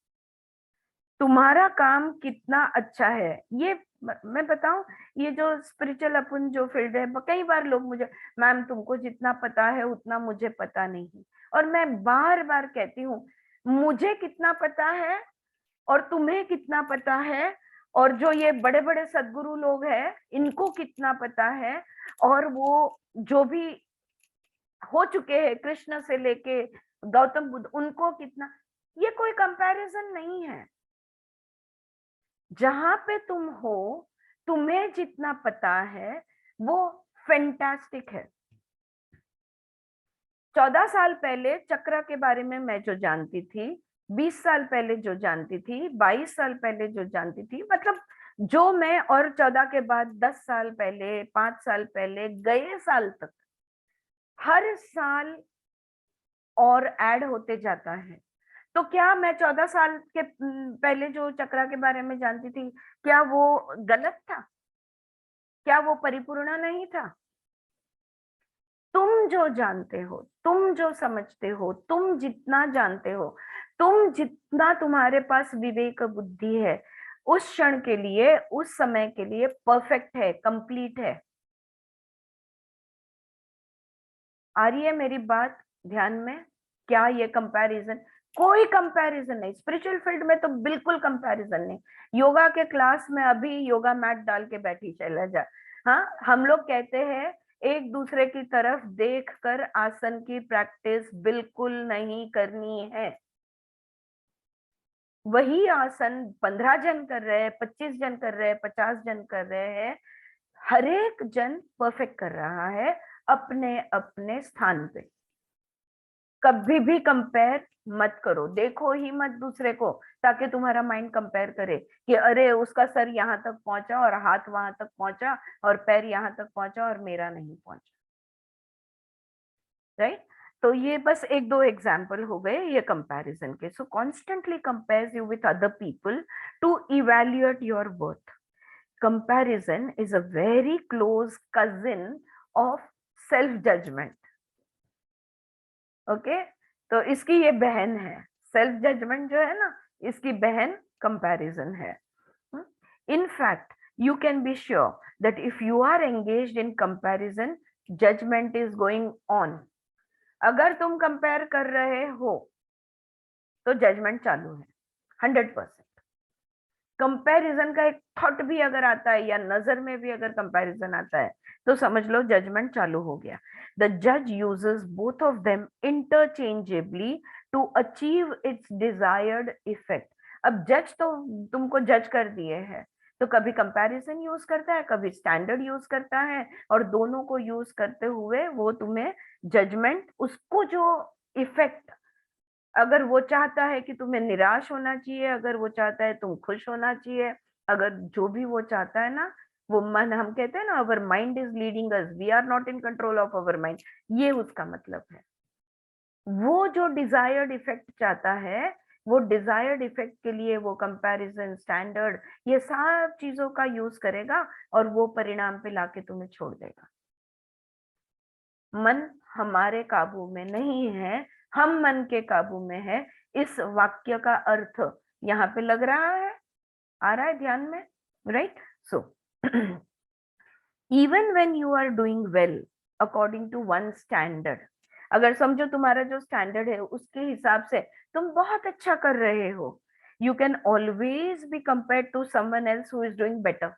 तुम्हारा काम कितना अच्छा है। ये मैं बताऊं, ये जो स्पिरिचुअल अपन जो फील्ड है, कई बार लोग मुझे, मैम तुमको जितना पता है उतना मुझे पता नहीं। और मैं बार बार कहती हूँ, मुझे कितना पता है और तुम्हें कितना पता है, और जो ये बड़े बड़े सद्गुरु लोग हैं इनको कितना पता है, और वो जो भी हो चुके हैं कृष्ण से लेके गौतम बुद्ध, उनको कितना, ये कोई कंपैरिजन नहीं है। जहां पे तुम हो, तुम्हें जितना पता है वो फैंटास्टिक है। 14 साल पहले चक्र के बारे में मैं जो जानती थी, 20 साल पहले जो जानती थी, 22 साल पहले जो जानती थी, मतलब जो मैं, और 14 के बाद 10 साल पहले, 5 साल पहले, गए साल तक, हर साल और ऐड होते जाता है। तो क्या मैं 14 साल के पहले जो चक्रा के बारे में जानती थी, क्या वो गलत था? क्या वो परिपूर्ण नहीं था? तुम जो जानते हो, तुम जो समझते हो, तुम जितना जानते हो, तुम जितना तुम्हारे पास विवेक बुद्धि है, उस क्षण के लिए, उस समय के लिए परफेक्ट है, कंप्लीट है। आ रही है मेरी बात ध्यान में? क्या ये कंपैरिजन? कोई कंपैरिजन नहीं। स्पिरिचुअल फील्ड में तो बिल्कुल कंपैरिजन नहीं। योगा के क्लास में अभी योगा मैट डाल के बैठी चला जा। हाँ, हम लोग कहते हैं एक दूसरे की तरफ देखकर आसन की प्रैक्टिस बिल्कुल नहीं करनी है। वही आसन 15 जन कर रहे हैं, 25 जन कर रहे हैं, 50 जन कर रहे हैं, हर एक जन परफेक्ट कर रहा है अपने अपने स्थान पे। कभी भी कंपेयर मत करो, देखो ही मत दूसरे को, ताकि तुम्हारा माइंड कंपेयर करे कि अरे उसका सर यहाँ तक पहुंचा और हाथ वहां तक पहुंचा और पैर यहाँ तक पहुंचा और मेरा नहीं पहुंचा, राइट? तो ये बस एक दो एग्जाम्पल हो गए ये कंपैरिजन के। So constantly compares you with other people to evaluate your worth. Comparison is a very close cousin of self judgment. Okay, तो इसकी ये बहन है, सेल्फ जजमेंट जो है ना, इसकी बहन कंपैरिजन है। In fact you can be sure that if you are engaged in comparison, judgment is going on. अगर तुम कंपेयर कर रहे हो तो जजमेंट चालू है 100%। कंपैरिजन का एक थॉट भी अगर आता है या नजर में भी अगर कंपैरिजन आता है तो समझ लो जजमेंट चालू हो गया। द जज uses both of them interchangeably to achieve its desired effect. अब जज तो तुमको जज कर दिए हैं, तो कभी कंपैरिजन यूज करता है, कभी स्टैंडर्ड यूज करता है, और दोनों को यूज करते हुए वो तुम्हें जजमेंट, उसको जो इफेक्ट, अगर वो चाहता है कि तुम्हें निराश होना चाहिए, अगर वो चाहता है तुम खुश होना चाहिए, अगर जो भी वो चाहता है ना, वो मन, हम कहते हैं ना, our mind is leading us, we are not in control of our mind, ये उसका मतलब है। वो जो डिजायर्ड इफेक्ट चाहता है, वो डिजायर्ड इफेक्ट के लिए वो कंपैरिजन, स्टैंडर्ड, ये सब चीजों का यूज करेगा और वो परिणाम पे लाके तुम्हें छोड़ देगा। मन हमारे काबू में नहीं है, हम मन के काबू में है। इस वाक्य का अर्थ यहाँ पे लग रहा है, आ रहा है ध्यान में, right? So even when you are doing well according to one standard, अगर समझो तुम्हारा जो स्टैंडर्ड है उसके हिसाब से तुम बहुत अच्छा कर रहे हो, you can always be compare to someone else who is doing better.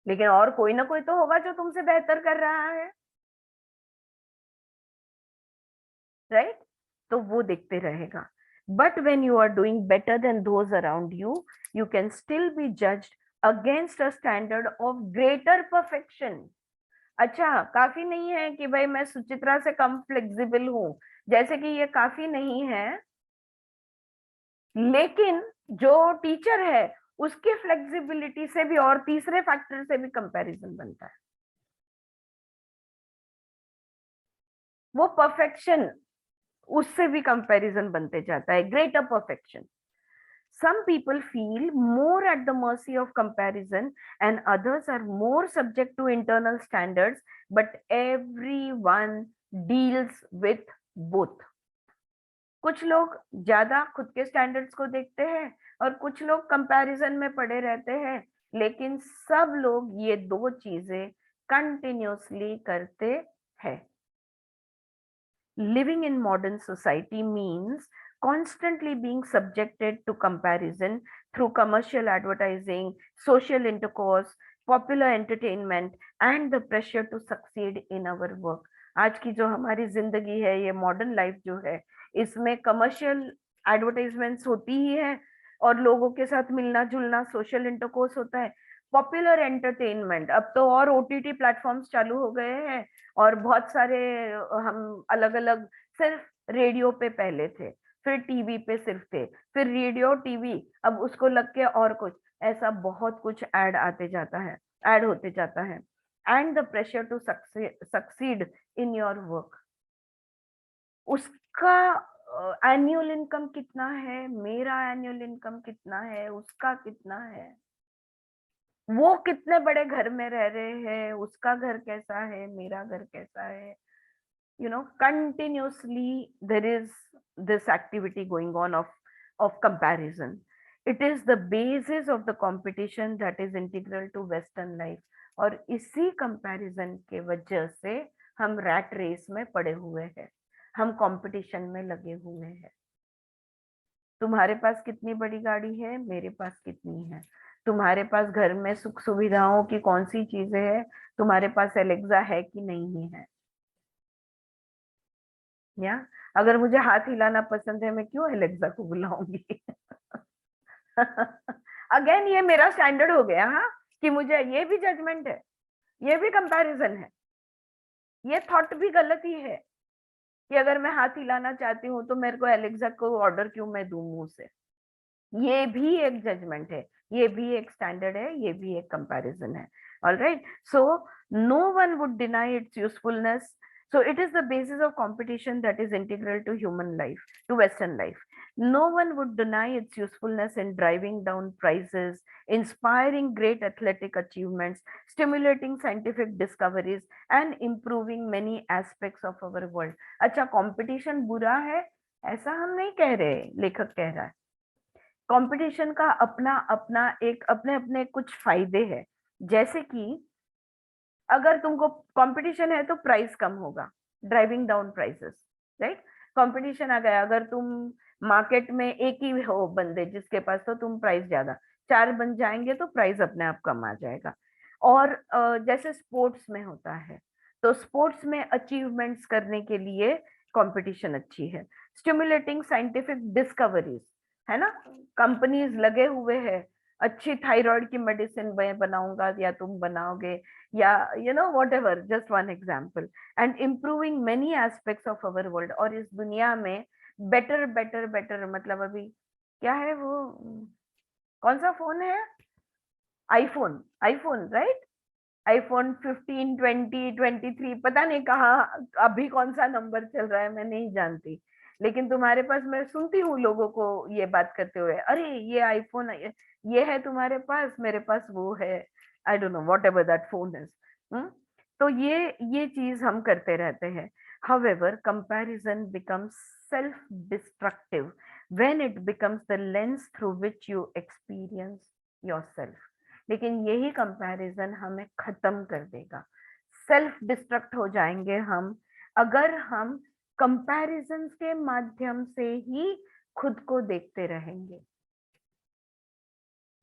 लेकिन और कोई ना कोई तो होगा जो तुमसे बेहतर कर रहा है, राइट? तो वो देखते रहेगा। But when you are doing better than those around you, you can still be judged against a standard of greater perfection. अच्छा, काफी नहीं है कि भाई मैं सुचित्रा से कम फ्लेक्सिबल हूं, जैसे कि ये काफी नहीं है, लेकिन जो टीचर है उसके फ्लेक्सिबिलिटी से भी और तीसरे फैक्टर से भी कंपैरिजन बनता है। वो परफेक्शन, उससे भी कंपैरिजन बनते जाता है, greater perfection. Some people feel more at the mercy of comparison and others are more subject to internal standards, but everyone deals with both. कुछ लोग ज्यादा खुद के स्टैंडर्ड्स को देखते हैं और कुछ लोग कंपैरिजन में पड़े रहते हैं, लेकिन सब लोग ये दो चीजें कंटिन्यूअसली करते हैं। Living in modern society means constantly being subjected to comparison through commercial advertising, social intercourse, popular entertainment, and the pressure to succeed in our work. आज की जो हमारी जिंदगी है, ये मॉडर्न लाइफ जो है, इसमें कमर्शियल एडवर्टाइजमेंट्स होती ही है और लोगों के साथ मिलना जुलना, सोशल इंटरकोर्स होता है। पॉपुलर एंटरटेनमेंट, अब तो और ओटीटी प्लेटफॉर्म्स चालू हो गए हैं और बहुत सारे हम अलग अलग, सिर्फ रेडियो पे पहले थे, फिर टीवी पे सिर्फ थे, फिर रेडियो टीवी, अब उसको लग के और कुछ, ऐसा बहुत कुछ ऐड आते जाता है, ऐड होते जाता है। And the pressure to succeed in your work, उसका एनुअल इनकम कितना है, मेरा एनुअल इनकम कितना है, उसका कितना है, वो कितने बड़े घर में रह रहे हैं, उसका घर कैसा है, मेरा घर कैसा है, you know, continuously there is this activity going on of comparison. It is the basis of the competition that is integral to western life, और इसी comparison के वजह से हम rat race में पड़े हुए हैं, हम competition में लगे हुए हैं। तुम्हारे पास कितनी बड़ी गाड़ी है, मेरे पास कितनी है, तुम्हारे पास घर में सुख सुविधाओं की कौन सी चीजें है, तुम्हारे पास एलेक्सा है कि नहीं है। या अगर मुझे हाथ हिलाना पसंद है, मैं क्यों एलेक्सा को बुलाऊंगी? अगेन ये मेरा स्टैंडर्ड हो गया, हाँ, कि मुझे, ये भी जजमेंट है, ये भी कंपैरिजन है, ये थॉट भी गलत ही है कि अगर मैं हाथ हिलाना चाहती हूँ तो मेरे को एलेक्सा को ऑर्डर क्यों मैं दूं मुंह से। ये भी एक जजमेंट है, ये भी एक स्टैंडर्ड है, ये भी एक कंपैरिजन है। Alright, so no one would deny its usefulness. So it is the basis of competition that is integral to human life, to Western life. No one would deny its usefulness in driving down prices, inspiring great athletic achievements, stimulating scientific discoveries, and improving many aspects of our world. अच्छा, competition बुरा है ऐसा हम नहीं कह रहे, लेखक कह रहा है। कंपटीशन का अपना अपना एक, अपने अपने कुछ फायदे हैं, जैसे कि अगर तुमको कंपटीशन है तो प्राइस कम होगा, driving down prices, right. Competition आ गया, अगर तुम मार्केट में एक ही हो बंदे जिसके पास, तो तुम प्राइस ज्यादा, 4 बन जाएंगे तो प्राइस अपने आप कम आ जाएगा। और जैसे स्पोर्ट्स में होता है, तो स्पोर्ट्स में अचीवमेंट्स करने के लिए कंपटीशन अच्छी है। स्टिमुलेटिंग साइंटिफिक डिस्कवरीज, है ना, कंपनीज लगे हुए हैं, अच्छी थायराइड की मेडिसिन बनाऊंगा या तुम बनाओगे, या you know what ever, just one example, and improving many aspects of our world. और इस दुनिया में बेटर बेटर बेटर, मतलब अभी क्या है वो, कौन सा फोन है, आईफोन, आईफोन, राइट, आईफोन 15, 20, 23, पता नहीं कहाँ अभी कौन सा नंबर चल रहा है, मैं नहीं जानती, लेकिन तुम्हारे पास, मैं सुनती हूँ लोगों को ये बात करते हुए, अरे ये आईफोन ये है तुम्हारे पास, मेरे पास वो है, I don't know what ever that phone is. तो ये चीज हम करते रहते हैं। However, comparison becomes self-destructive when it becomes the lens through which you experience yourself. लेकिन यही कंपैरिजन हमें खत्म कर देगा, सेल्फ डिस्ट्रक्ट हो जाएंगे हम, अगर हम कंपैरिजन के माध्यम से ही खुद को देखते रहेंगे,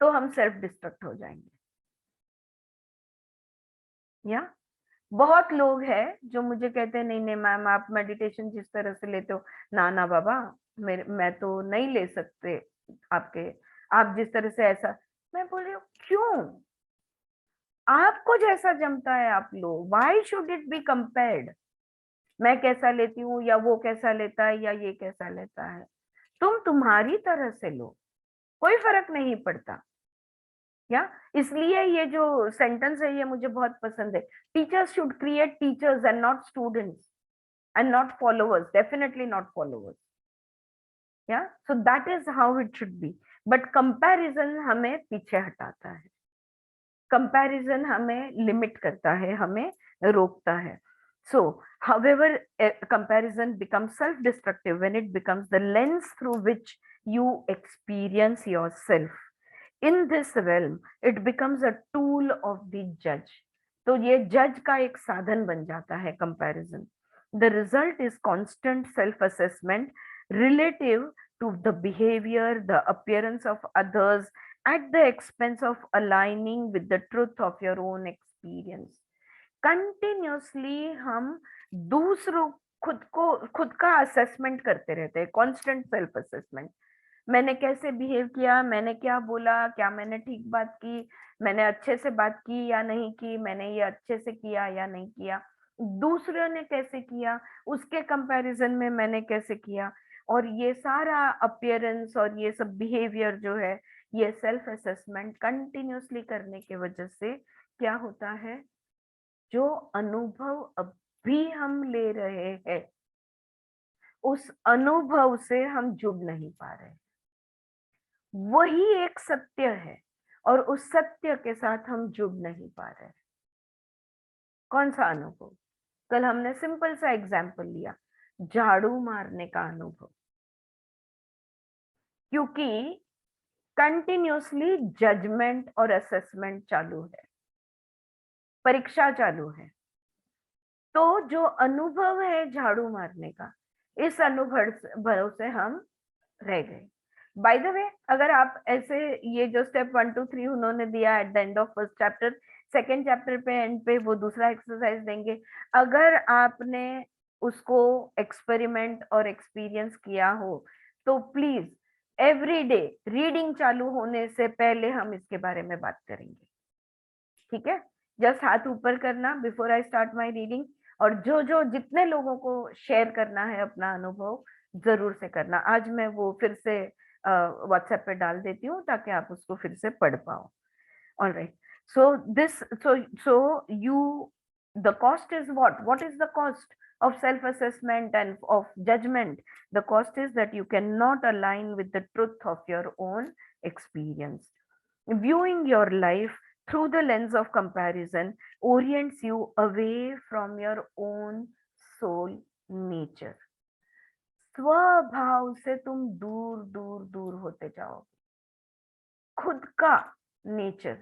तो हम सेल्फ डिस्ट्रक्ट हो जाएंगे। या बहुत लोग हैं जो मुझे कहते हैं, नहीं नहीं मैम, आप मेडिटेशन जिस तरह से लेते हो, ना ना बाबा, मैं तो नहीं ले सकते आपके, आप जिस तरह से ऐसा, मैं बोल रही हूँ क्यों, आपको जैसा जमता है आप लो, why should it be compared, मैं कैसा लेती हूँ या वो कैसा लेता है या ये कैसा लेता है, तुम तुम्हारी तरह से लो, कोई फर्क नहीं पड़ता। या इसलिए ये जो सेंटेंस है ये मुझे बहुत पसंद है, teachers should create teachers and not students and not followers, definitely not followers. Yeah so that is how it should be. But comparison हमें पीछे हटाता है, कंपैरिजन हमें लिमिट करता है, हमें रोकता है। So, however, comparison becomes self-destructive when it becomes the lens through which you experience yourself. In this realm, it becomes a tool of the judge. तो ये जज का एक साधन बन जाता है comparison. The result is constant self-assessment relative to the behavior, the appearance of others, at the expense of aligning with the truth of your own experience. Continuously हम दूसरों खुद का असेसमेंट करते रहते हैं, कांस्टेंट सेल्फ असेसमेंट। मैंने कैसे behave किया, मैंने क्या बोला, क्या मैंने ठीक बात की, मैंने अच्छे से बात की या नहीं की, मैंने ये अच्छे से किया या नहीं किया, दूसरों ने कैसे किया, उसके कंपैरिजन में मैंने कैसे किया। और ये सारा अपीयरेंस और ये सब बिहेवियर जो है, ये सेल्फ असेसमेंट कंटिन्यूसली करने के वजह से क्या होता है, जो अनुभव अभी हम ले रहे हैं उस अनुभव से हम जुड़ नहीं पा रहे, वही एक सत्य है और उस सत्य के साथ हम जुड़ नहीं पा रहे। कौन सा अनुभव? कल हमने सिंपल सा एग्जाम्पल लिया, झाड़ू मारने का अनुभव, क्योंकि कंटिन्यूसली जजमेंट और असेसमेंट चालू है, परीक्षा चालू है। तो जो अनुभव है झाड़ू मारने का, इस अनुभव से हम रह गए। बाय द वे, अगर आप ऐसे ये जो स्टेप 1 2 3 उन्होंने दिया at the end of first chapter, second chapter पे एंड पे वो दूसरा एक्सरसाइज देंगे, अगर आपने उसको एक्सपेरिमेंट और एक्सपीरियंस किया हो तो प्लीज एवरी डे रीडिंग चालू होने से पहले हम इसके बारे में बात करेंगे, ठीक है? जस्ट हाथ ऊपर करना before I start my reading, और जो जितने लोगों को शेयर करना है अपना अनुभव जरूर से करना। आज मैं वो फिर से व्हाट्सएप पे डाल देती हूँ ताकि आप उसको फिर से पढ़ पाओ। Alright, so this so you, the cost is what is the cost of self assessment and of judgment? The cost is that you cannot align with the truth of your own experience. Viewing your life through the lens of comparison orients you away from your own soul nature. स्वभाव से तुम दूर दूर दूर होते जाओगे। खुद का नेचर,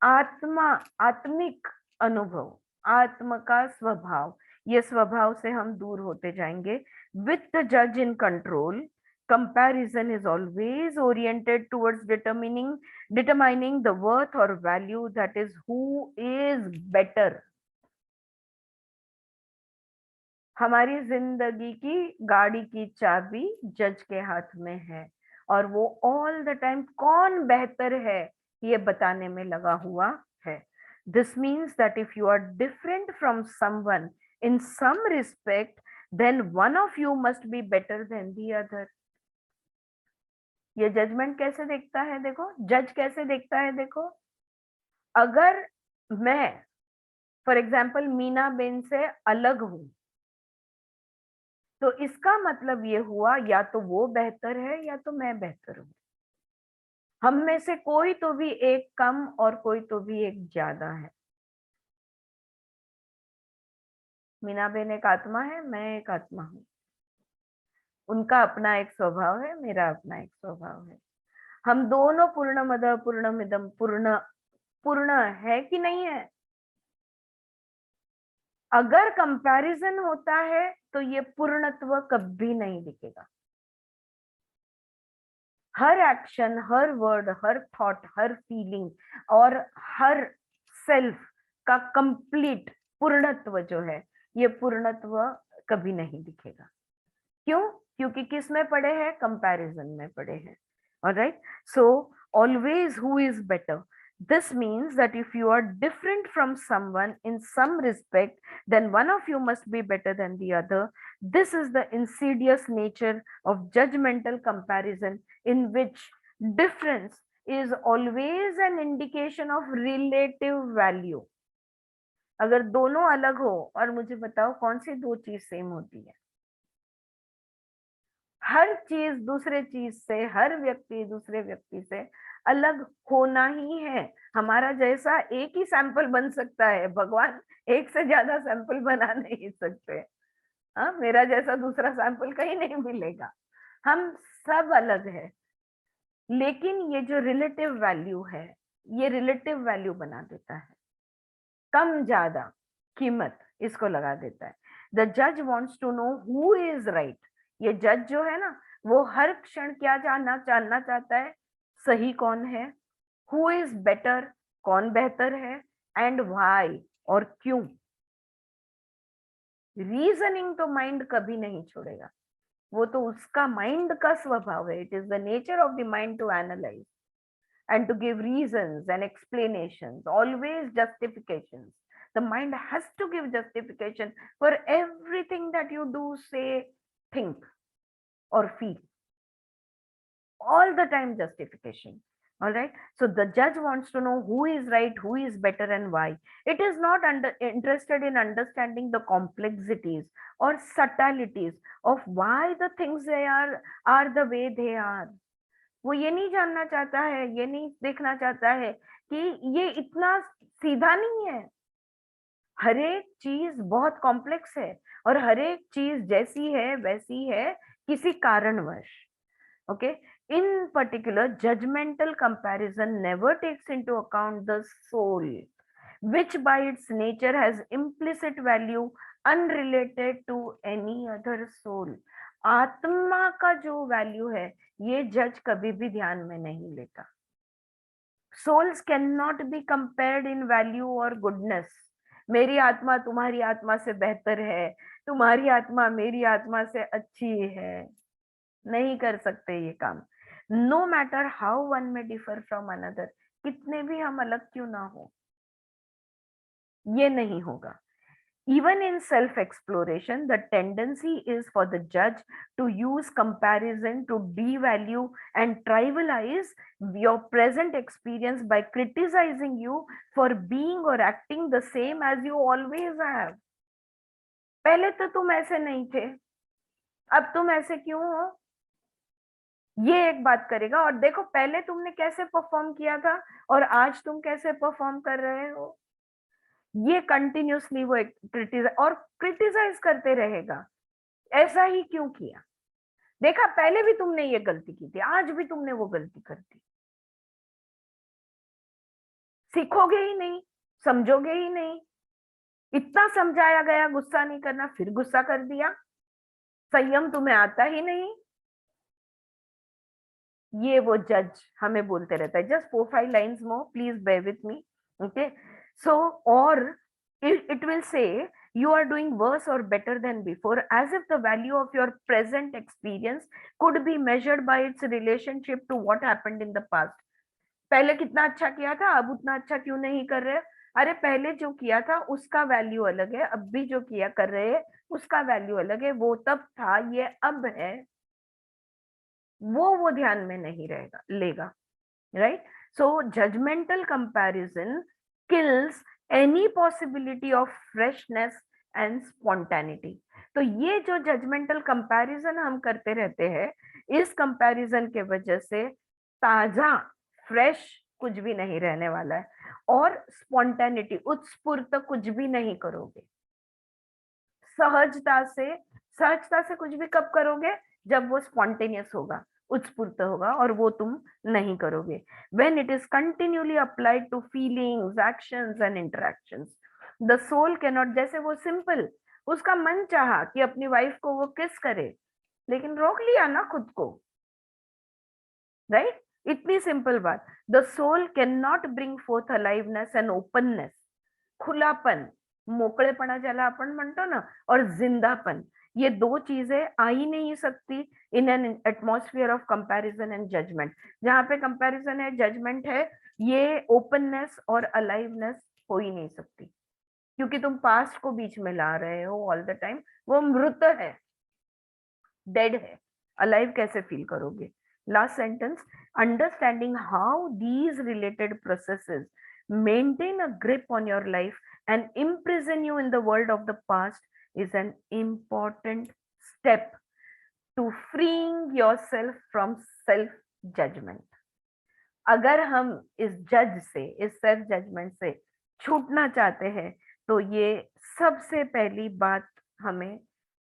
आत्मा, आत्मिक अनुभव, आत्म का स्वभाव, ये स्वभाव से हम दूर होते जाएंगे। विथ द जज in control, comparison is always oriented towards determining the worth or value, that is who is better. हमारी जिंदगी की गाड़ी की चाबी जज के हाथ में है और वो ऑल द टाइम कौन बेहतर है ये बताने में लगा हुआ है। This means that if you are different from someone in some respect, then one of you must be better than the other. ये जजमेंट कैसे देखता है, देखो जज कैसे देखता है, देखो अगर मैं फॉर एग्जाम्पल मीना बेन से अलग हूं तो इसका मतलब ये हुआ या तो वो बेहतर है या तो मैं बेहतर हूं। हम में से कोई तो भी एक कम और कोई तो भी एक ज्यादा है। मीना बेन एक आत्मा है, मैं एक आत्मा हूं, उनका अपना एक स्वभाव है, मेरा अपना एक स्वभाव है। हम दोनों पूर्णमद पूर्णमिदम पूर्ण है कि नहीं है? अगर कंपैरिजन होता है तो ये पूर्णत्व कभी नहीं दिखेगा। हर एक्शन, हर वर्ड, हर थॉट, हर फीलिंग और हर सेल्फ का कंप्लीट पूर्णत्व जो है, ये पूर्णत्व कभी नहीं दिखेगा। क्यों? क्योंकि किस में पड़े हैं, कंपैरिजन में पड़े हैं. Alright, so always who is better. This means that if you are different from someone in some respect, then one of you must be better than the other. This is the insidious nature of judgmental comparison, in which difference is always an indication of relative value. अगर दोनों अलग हो, और मुझे बताओ कौन सी दो चीज सेम होती है? हर चीज दूसरे चीज से, हर व्यक्ति दूसरे व्यक्ति से अलग होना ही है. हमारा जैसा एक ही सैंपल बन सकता है, भगवान एक से ज्यादा सैंपल बना नहीं सकते. हाँ, मेरा जैसा दूसरा सैंपल कहीं नहीं मिलेगा. हम सब अलग है. लेकिन ये जो रिलेटिव वैल्यू है, ये रिलेटिव वैल्यू बना देता है. कम ज्यादा कीमत इसको लगा देता है. द जज wants to know who is right. ये जज जो है ना, वो हर क्षण क्या जानना चाहता है, सही कौन है, हु इज बेटर, कौन बेहतर है, एंड व्हाई, और क्यों. रीजनिंग तो माइंड कभी नहीं छोड़ेगा, वो तो उसका माइंड का स्वभाव है. It is the nature of the mind to analyse and to give reasons and explanations, always justifications. The mind has to give justification for everything that you do, say, think, or feel. All the time justification. All right. So the judge wants to know who is right, who is better, and why. It is not interested in understanding the complexities or subtleties of why the things they are the way they are. वो ये नहीं जानना चाहता है, ये नहीं देखना चाहता है कि ये इतना सीधा नहीं है. हर एक चीज बहुत कॉम्प्लेक्स है, और हर एक चीज जैसी है वैसी है किसी कारणवश. Okay, in particular judgmental comparison never takes into account the soul, which by its nature has implicit value unrelated to any other soul. आत्मा का जो वैल्यू है, ये जज कभी भी ध्यान में नहीं लेता. Souls cannot be compared in value or goodness. मेरी आत्मा तुम्हारी आत्मा से बेहतर है, तुम्हारी आत्मा मेरी आत्मा से अच्छी है. नहीं कर सकते ये काम. No matter how one may differ from another, कितने भी हम अलग क्यों ना हो, ये नहीं होगा. Even in self-exploration, the tendency is for the judge to use comparison to devalue and trivialize your present experience by criticizing you for being or acting the same as you always have. पहले तो तुम ऐसे नहीं थे, अब तुम ऐसे क्यों हो, ये एक बात करेगा. और देखो पहले तुमने कैसे परफॉर्म किया था और आज तुम कैसे परफॉर्म कर रहे हो, ये कंटिन्यूसली वो क्रिटिसाइज करते रहेगा. ऐसा ही क्यों किया, देखा पहले भी तुमने ये गलती की थी, आज भी तुमने वो गलती कर दी. सीखोगे ही नहीं, समझोगे ही नहीं. इतना समझाया गया गुस्सा नहीं करना, फिर गुस्सा कर दिया. संयम तुम्हें आता ही नहीं. ये वो जज हमें बोलते रहता है. Just 4-5 lines more, please bear with me. Okay, so or it will say you are doing worse or better than before, as if the value of your present experience could be measured by its relationship to what happened in the past. पहले कितना अच्छा किया था, अब उतना अच्छा क्यों नहीं कर रहे. अरे पहले जो किया था उसका वैल्यू अलग है, अब भी जो किया कर रहे हैं उसका वैल्यू अलग है. वो तब था, ये अब है. वो ध्यान में नहीं रहेगा लेगा. Right. So judgmental comparison kills any possibility of freshness and spontaneity. तो ये जो जजमेंटल कंपैरिजन हम करते रहते हैं, इस कंपैरिजन के वजह से ताजा फ्रेश कुछ भी नहीं रहने वाला है, और स्पॉन्टेनिटी उत्स्फूर्त कुछ भी नहीं करोगे. सहजता से कुछ भी कब करोगे, जब वो स्पॉन्टेनियस होगा, उत्स्फूर्त होगा, और वो तुम नहीं करोगे. When it is continually applied to feelings, actions and interactions, the soul cannot. जैसे वो सिंपल, उसका मन चाहा कि अपनी वाइफ को वो किस करे, लेकिन रोक लिया ना खुद को. राइट, इतनी सिंपल बात. The soul cannot bring forth aliveness and openness, खुलापन, मोकळेपणा ज्याला आपण म्हणतो ना, और जिंदापन, ये दो चीजें आ ही नहीं सकती in an atmosphere of comparison and judgment. जहाँ पे कंपैरिजन है, जजमेंट है, ये ओपननेस और अलाइवनेस हो ही नहीं सकती, क्योंकि तुम पास्ट को बीच में ला रहे हो ऑल द टाइम। वो मृत है, डेड है, अलाइव कैसे फील करोगे? Last sentence, understanding how these related processes maintain a grip on your life and imprison you in the world of the past is an important step to freeing yourself from self judgment. अगर हम इस जज से, इस self judgement से छूटना चाहते हैं, तो ये सबसे पहली बात हमें,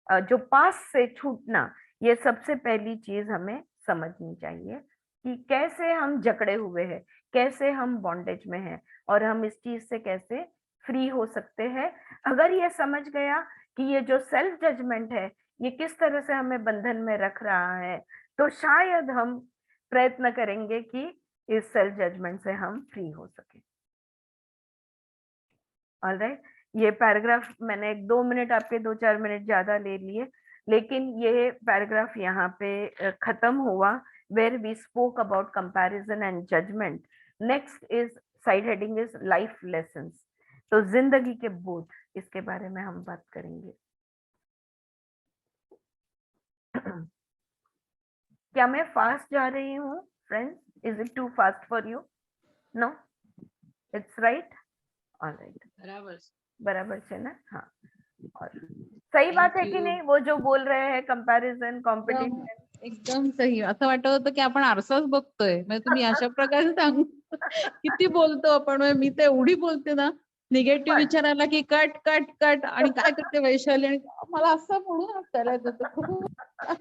जो पास से छूटना, ये सबसे पहली चीज हमें समझनी चाहिए कि कैसे हम जकड़े हुए हैं, कैसे हम बॉन्डेज में हैं, और हम इस चीज से कैसे फ्री हो सकते हैं। अगर ये समझ गया कि ये जो सेल्फ जजमेंट है ये किस तरह से हमें बंधन में रख रहा है, तो शायद हम प्रयत्न करेंगे कि इस सेल्फ जजमेंट से हम फ्री हो सके। ऑलराइट, ये पैराग्राफ मैंने 2 मिनट, आपके 2-4 मिनट ज्यादा ले लिए, लेकिन ये पैराग्राफ यहाँ पे खत्म हुआ, where we spoke about comparison and judgement. Next is side heading is life lessons, तो जिंदगी के बोध, इसके बारे में हम बात करेंगे। क्या मैं फास्ट जा रही हूँ friends? Is it too fast for you? No, it's right, alright, बराबर से ना? हाँ, और सही बात है कि नहीं वो जो बोल रहे हैं, कंपैरिजन, कॉम्पिटिशन? एकदम सही. असं वाटत होतं की आपण आरसाच बघतोय. म्हणजे तुम्ही अशा प्रकारे सांग किती बोलतो आपण. म्हणजे मी तर एवढी बोलते ना निगेटिव्ह विचारायला की कट कट कट, आणि काय करते वैशाली, आणि मला असं म्हणून हसायला येत होतं.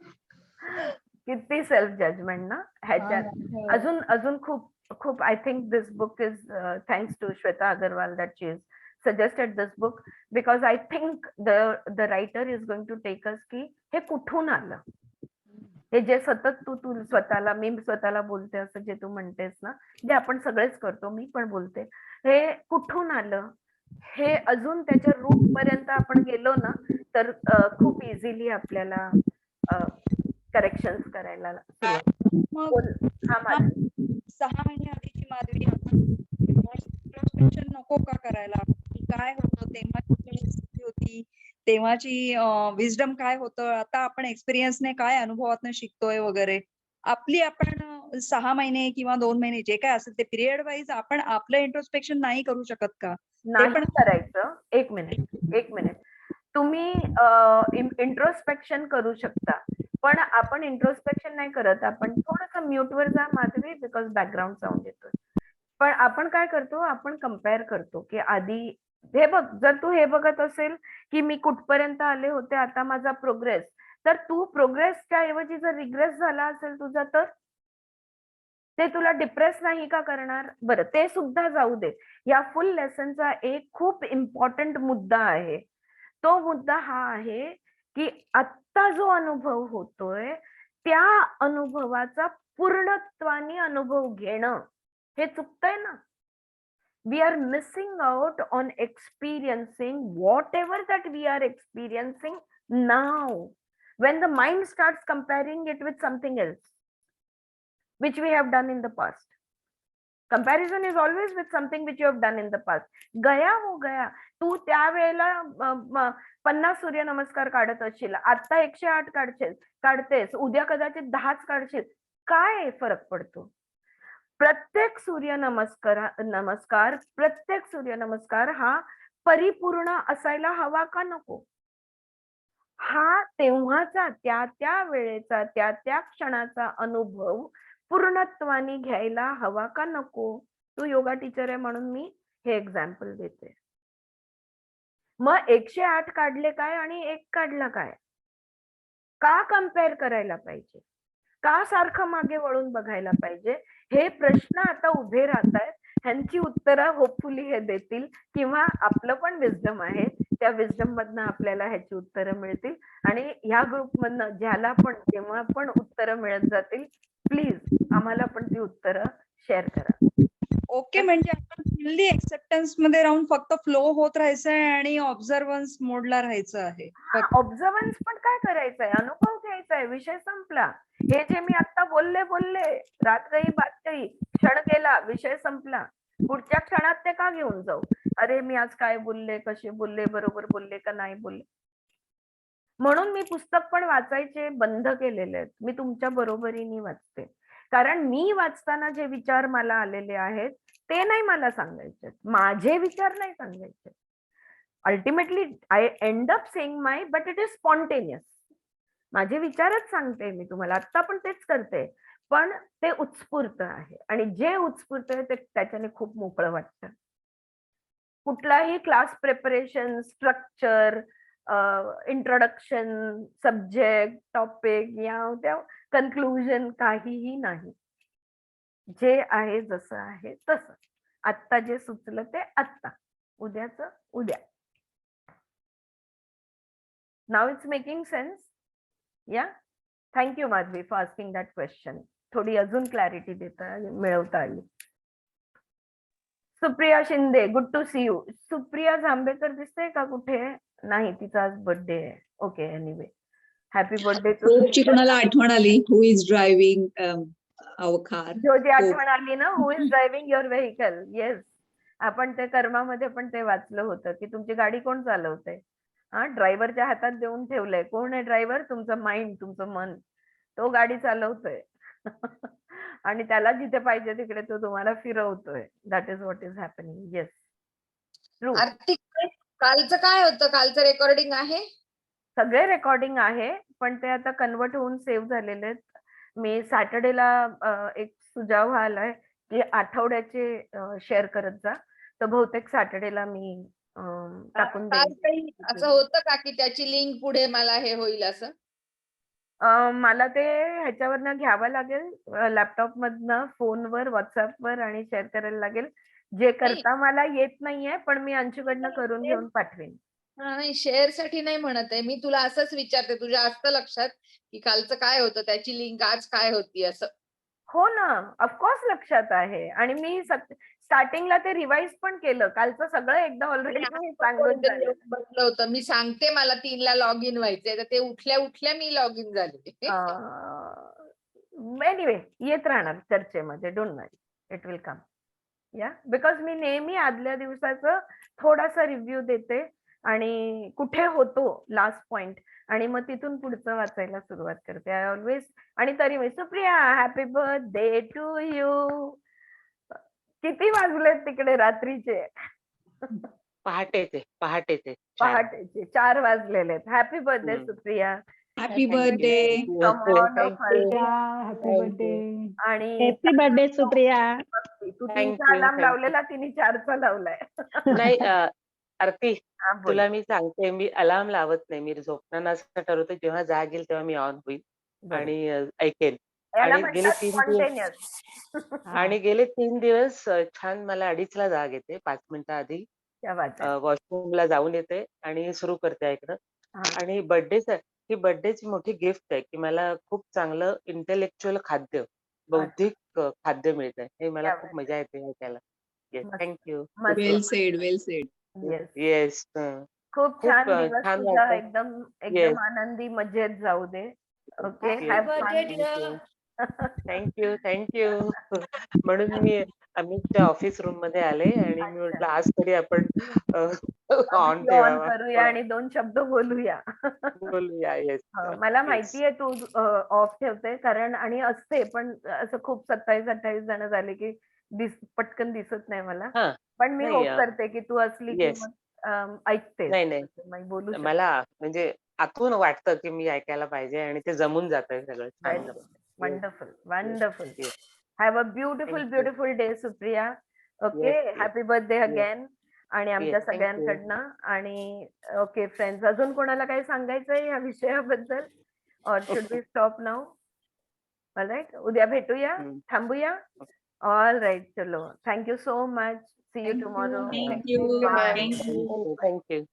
किती सेल्फ जजमेंट ना ह्याच्यात. अजून अजून खूप खूप, I think this book is thanks to Shweta Agarwal that she is suggested this book, because I think the writer is going to take us की हे कुठून आलं, हे जे सतत तू स्वतःला, मी स्वतःला बोलते असं जे तू म्हणतेस ना, जे आपण सगळेच करतो, मी पण बोलते, हे कुठून आलं, हे अजून त्याच्या रूट पर्यंत आपण गेलो ना तर खूप इझिली आपल्याला करेक्शन्स करायला सुरुवात. हा, माझं 6 महिने आधीची माधवी आपण इंट्रोस्पेक्शन नको का करायला? काय होतं तेव्हाची परिस्थिती होती, तेव्हाची विजडम काय होतं, आता आपण एक्सपिरियन्सने काय अनुभवातनं शिकतोय वगैरे, आपली आपण 6 महिने किंवा 2 महिने जे काय असेल ते पिरियड वाईज आपण आपलं इंट्रोस्पेक्शन नाही करू शकत का? नाही पण करायचं. एक मिनिट, तुम्ही इंट्रोस्पेक्शन करू शकता, पण आपण इंट्रोस्पेक्शन नाही करत. आपण थोडंसं म्यूट वर जा माधवी, बिकॉज बॅकग्राऊंड साऊंड येतोय. पण आपण काय करतो, आपण कम्पेअर करतो की आधी हे बघ, जर तू हे बघत असेल की मी कुठपर्यंत आले होते, आता माझा प्रोग्रेस, तर तू प्रोग्रेसच्या ऐवजी जर रिग्रेस झाला असेल तुझा, तर ते तुला डिप्रेस नाही का करणार? बरं, ते सुद्धा जाऊ दे. या फुल लेसनचा एक खूप इम्पॉर्टंट मुद्दा आहे. तो मुद्दा हा आहे की आत्ता जो अनुभव होतोय त्या अनुभवाचा पूर्णत्वाने अनुभव घेणं हे चुकतंय ना. We are missing out on experiencing whatever that we are experiencing now. When the mind starts comparing it with something else, which we have done in the past. Comparison is always with something which you have done in the past. गया हो गया. तू त्यावेळेला 50 सूर्यनमस्कार काढत असशील, आता 108 काढतेस, उद्या कदाचित 10च काढशील. काय फरक पडतो? प्रत्येक सूर्यनमस्कार हा परिपूर्ण असायला हवा का नको? हा तेव्हाचा, त्या वेळेचा, त्या क्षणाचा अनुभव पूर्णत्वाने घ्यायला हवा का नको? तू योगा टीचर आहे म्हणून मी हे एक्झाम्पल देते. मग 108 काढले काय आणि 1 काढला काय? का कम्पेअर करायला पाहिजे? का सारखं मागे वळून बघायला पाहिजे? हे प्रश्न आता उभे राहत आहेत. ह्यांची उत्तरं होपफुली हे देतील, किंवा आपलं पण विजडम आहे, त्या विजडम मधनं आपल्याला ह्याची उत्तरं मिळतील. आणि ह्या ग्रुप मधनं ज्याला पण जेव्हा पण उत्तरं मिळत जातील, प्लीज आम्हाला पण ती उत्तरं शेअर करा. ओके म्हणजे आपण फुल्ली एक्सेप्टन्स मध्ये राहून फक्त फ्लो होत राहायचंय आणि ऑब्झर्वन्स मोडला राहायचं आहे. ऑब्झर्वन्स पण काय करायचंय, अनुभव घ्यायचाय, विषय संपला. हे जे मी आता बोलले रात गई बात गई, क्षण गेला, विषय संपला. पुढच्या क्षणात ते का घेऊन जाऊ? अरे मी आज काय बोलले, कसे बोलले, बरोबर बोलले का नाही बोलले. म्हणून मी पुस्तक पण वाचायचे बंद केलेले आहेत. मी तुमच्या बरोबरीने वाचते, कारण मी वाचताना जे विचार मला आलेले आहेत ते नाही मला सांगायचे, माझे विचार नाही सांगायचे. Ultimately I and up saying my, but it is spontaneous. माझे विचारच सांगते मी तुम्हाला, आता पण तेच करते, पण ते उत्स्फूर्त आहे. आणि जे उत्स्फूर्त आहे ते त्याच्याने खूप मोकळं वाटतं. कुठलाही class preparation, structure, introduction, subject, topic या त्या कन्क्लुजन काहीही नाही. जे आहे जसं आहे तसं, आत्ता जे सुचलं ते आत्ता, उद्याचं उद्या. Now it's making sense? Yeah, thank you Madhavi for asking that question. थोडी अजून क्लॅरिटी मिळवता आली. Supriya Shinde, good to see you. Supriya Jambhekar दिसते का कुठे? नाही, तिचा आज बर्थडे आहे. Okay, anyway happy birthday to. होपची कोणाला आठवण आली? Who is driving our car? जो जे आठवण आली ना, who is driving your vehicle. Yes, आपण ते कर्मामध्ये पण ते वाचलं होतं की तुमची गाडी कोण चालवतंय. ड्रायव्हरच्या हातात देऊन ठेवलंय. कोण आहे ड्रायव्हर? तुमचं माइंड, तुमचं मन. तो गाडी चालवतोय आणि त्याला जिथे पाहिजे तिकडे तो तुम्हाला फिरवतोय. That is what is happening. Yes, true. आर्थिक कालचं काय होतं? कालचं रेकॉर्डिंग आहे? सगळे रेकॉर्डिंग आहे, पण ते आता कन्वर्ट होऊन सेव्ह झालेले आहेत. मी सॅटर्डेला एक सुझाव आलाय की आठवड्याचे शेअर करत जा, तर बहुतेक सॅटर्डेला मी टाकून काल देईन. काही असं होतं का की त्याची लिंक पुढे मला हे होईल असं? मला ते ह्याच्यावरनं घ्यावं लागेल, लॅपटॉप मधनं, फोनवर, व्हॉट्सअपवर आणि शेअर करायला लागेल. जे करता मला येत नाहीये, पण मी अंशूकडनं करून घेऊन पाठवेन. नाही, शेअर साठी नाही म्हणत आहे मी, तुला असंच विचारते, तुझ्या असतं लक्षात की कालचं काय होतं, त्याची लिंक आज काय होती असं? हो ना, ऑफकोर्स लक्षात आहे. आणि मी स्टार्टिंगला ते रिवाइज पण केलं. कालचं सगळं एकदा ऑलरेडी मी सांगून झालं. बसलं होतं. मी सांगते मला 3ला लॉग इन व्हायचंय, तर ते उठल्या उठल्या मी लॉग इन झाले. एनिवे, येत राहणार चर्चेमध्ये. Don't worry, it will come. या, बिकॉज मी नेहमी आदल्या दिवसाचं थोडासा रिव्ह्यू देते आणि कुठे होतो लास्ट पॉइंट, आणि मग तिथून पुढचं वाचायला सुरुवात करते. I always. आणि तरी मी, Supriya happy birthday to you. किती वाजलेत तिकडे रात्रीचे? पहाटेचे 4 वाजलेले आहेत. Happy birthday Supriya. Happy birthday. Happy birthday. आणि हॅपी बर्थडे सुप्रिया. तू 3चा अलार्म लावलेला, तिने 4चा लावलाय. नाही आरती, हा, बोल. तुला मी सांगते, मी अलार्म लावत नाही. मी झोपताना असं ठरवते, जेव्हा जाग येईल तेव्हा मी ऑन होईल आणि ऐकेल. याला आणि म्हणतात गेले 3 दिवस छान मला 2:30ला जाग येते. 5 मिनिटं आधी वॉशरूमला जाऊन येते आणि सुरू करते ऐकणं. आणि ही बर्थडेची मोठी गिफ्ट आहे की मला खूप चांगलं इंटेलेक्च्युअल खाद्य, बौद्धिक खाद्य मिळतंय. हे मला खूप मजा येते ऐकायला. Yes, thank you. Well said, well said. Yes, खूप छान दिवस छान तुझा. वाटतं. एकदम आनंदी, मजेत जाऊ दे. Okay, thank you. म्हणून मी अमितच्या ऑफिस रूम मध्ये आले आणि मी म्हटलं आज तरी आपण ऑन ठेवावा, करूया आणि 2 शब्द बोलूया. येस. मला माहितीये तू ऑफ ठेवते, कारण आणि असते, पण असं खूप 27-28 जण झाले की पटकन दिसत नाही मला. पण मी होप करते की तू असली की मग ऐकते. नाही, बोलू मला म्हणजे आतून वाटतं की मी ऐकायला पाहिजे आणि ते जमून जातंय सगळं. छान. Wonderful. Have a beautiful day Supriya. Okay, happy birthday again आणि आमच्या सगळ्यांकडनं. आणि ओके फ्रेंड्स, अजून कोणाला काही सांगायचंय या विषयाबद्दल? और should we stop now? Alright, उद्या भेटूया, थांबूया. ऑल राईट, चलो. Thank you so much. See you tomorrow. Thank you. Thank you.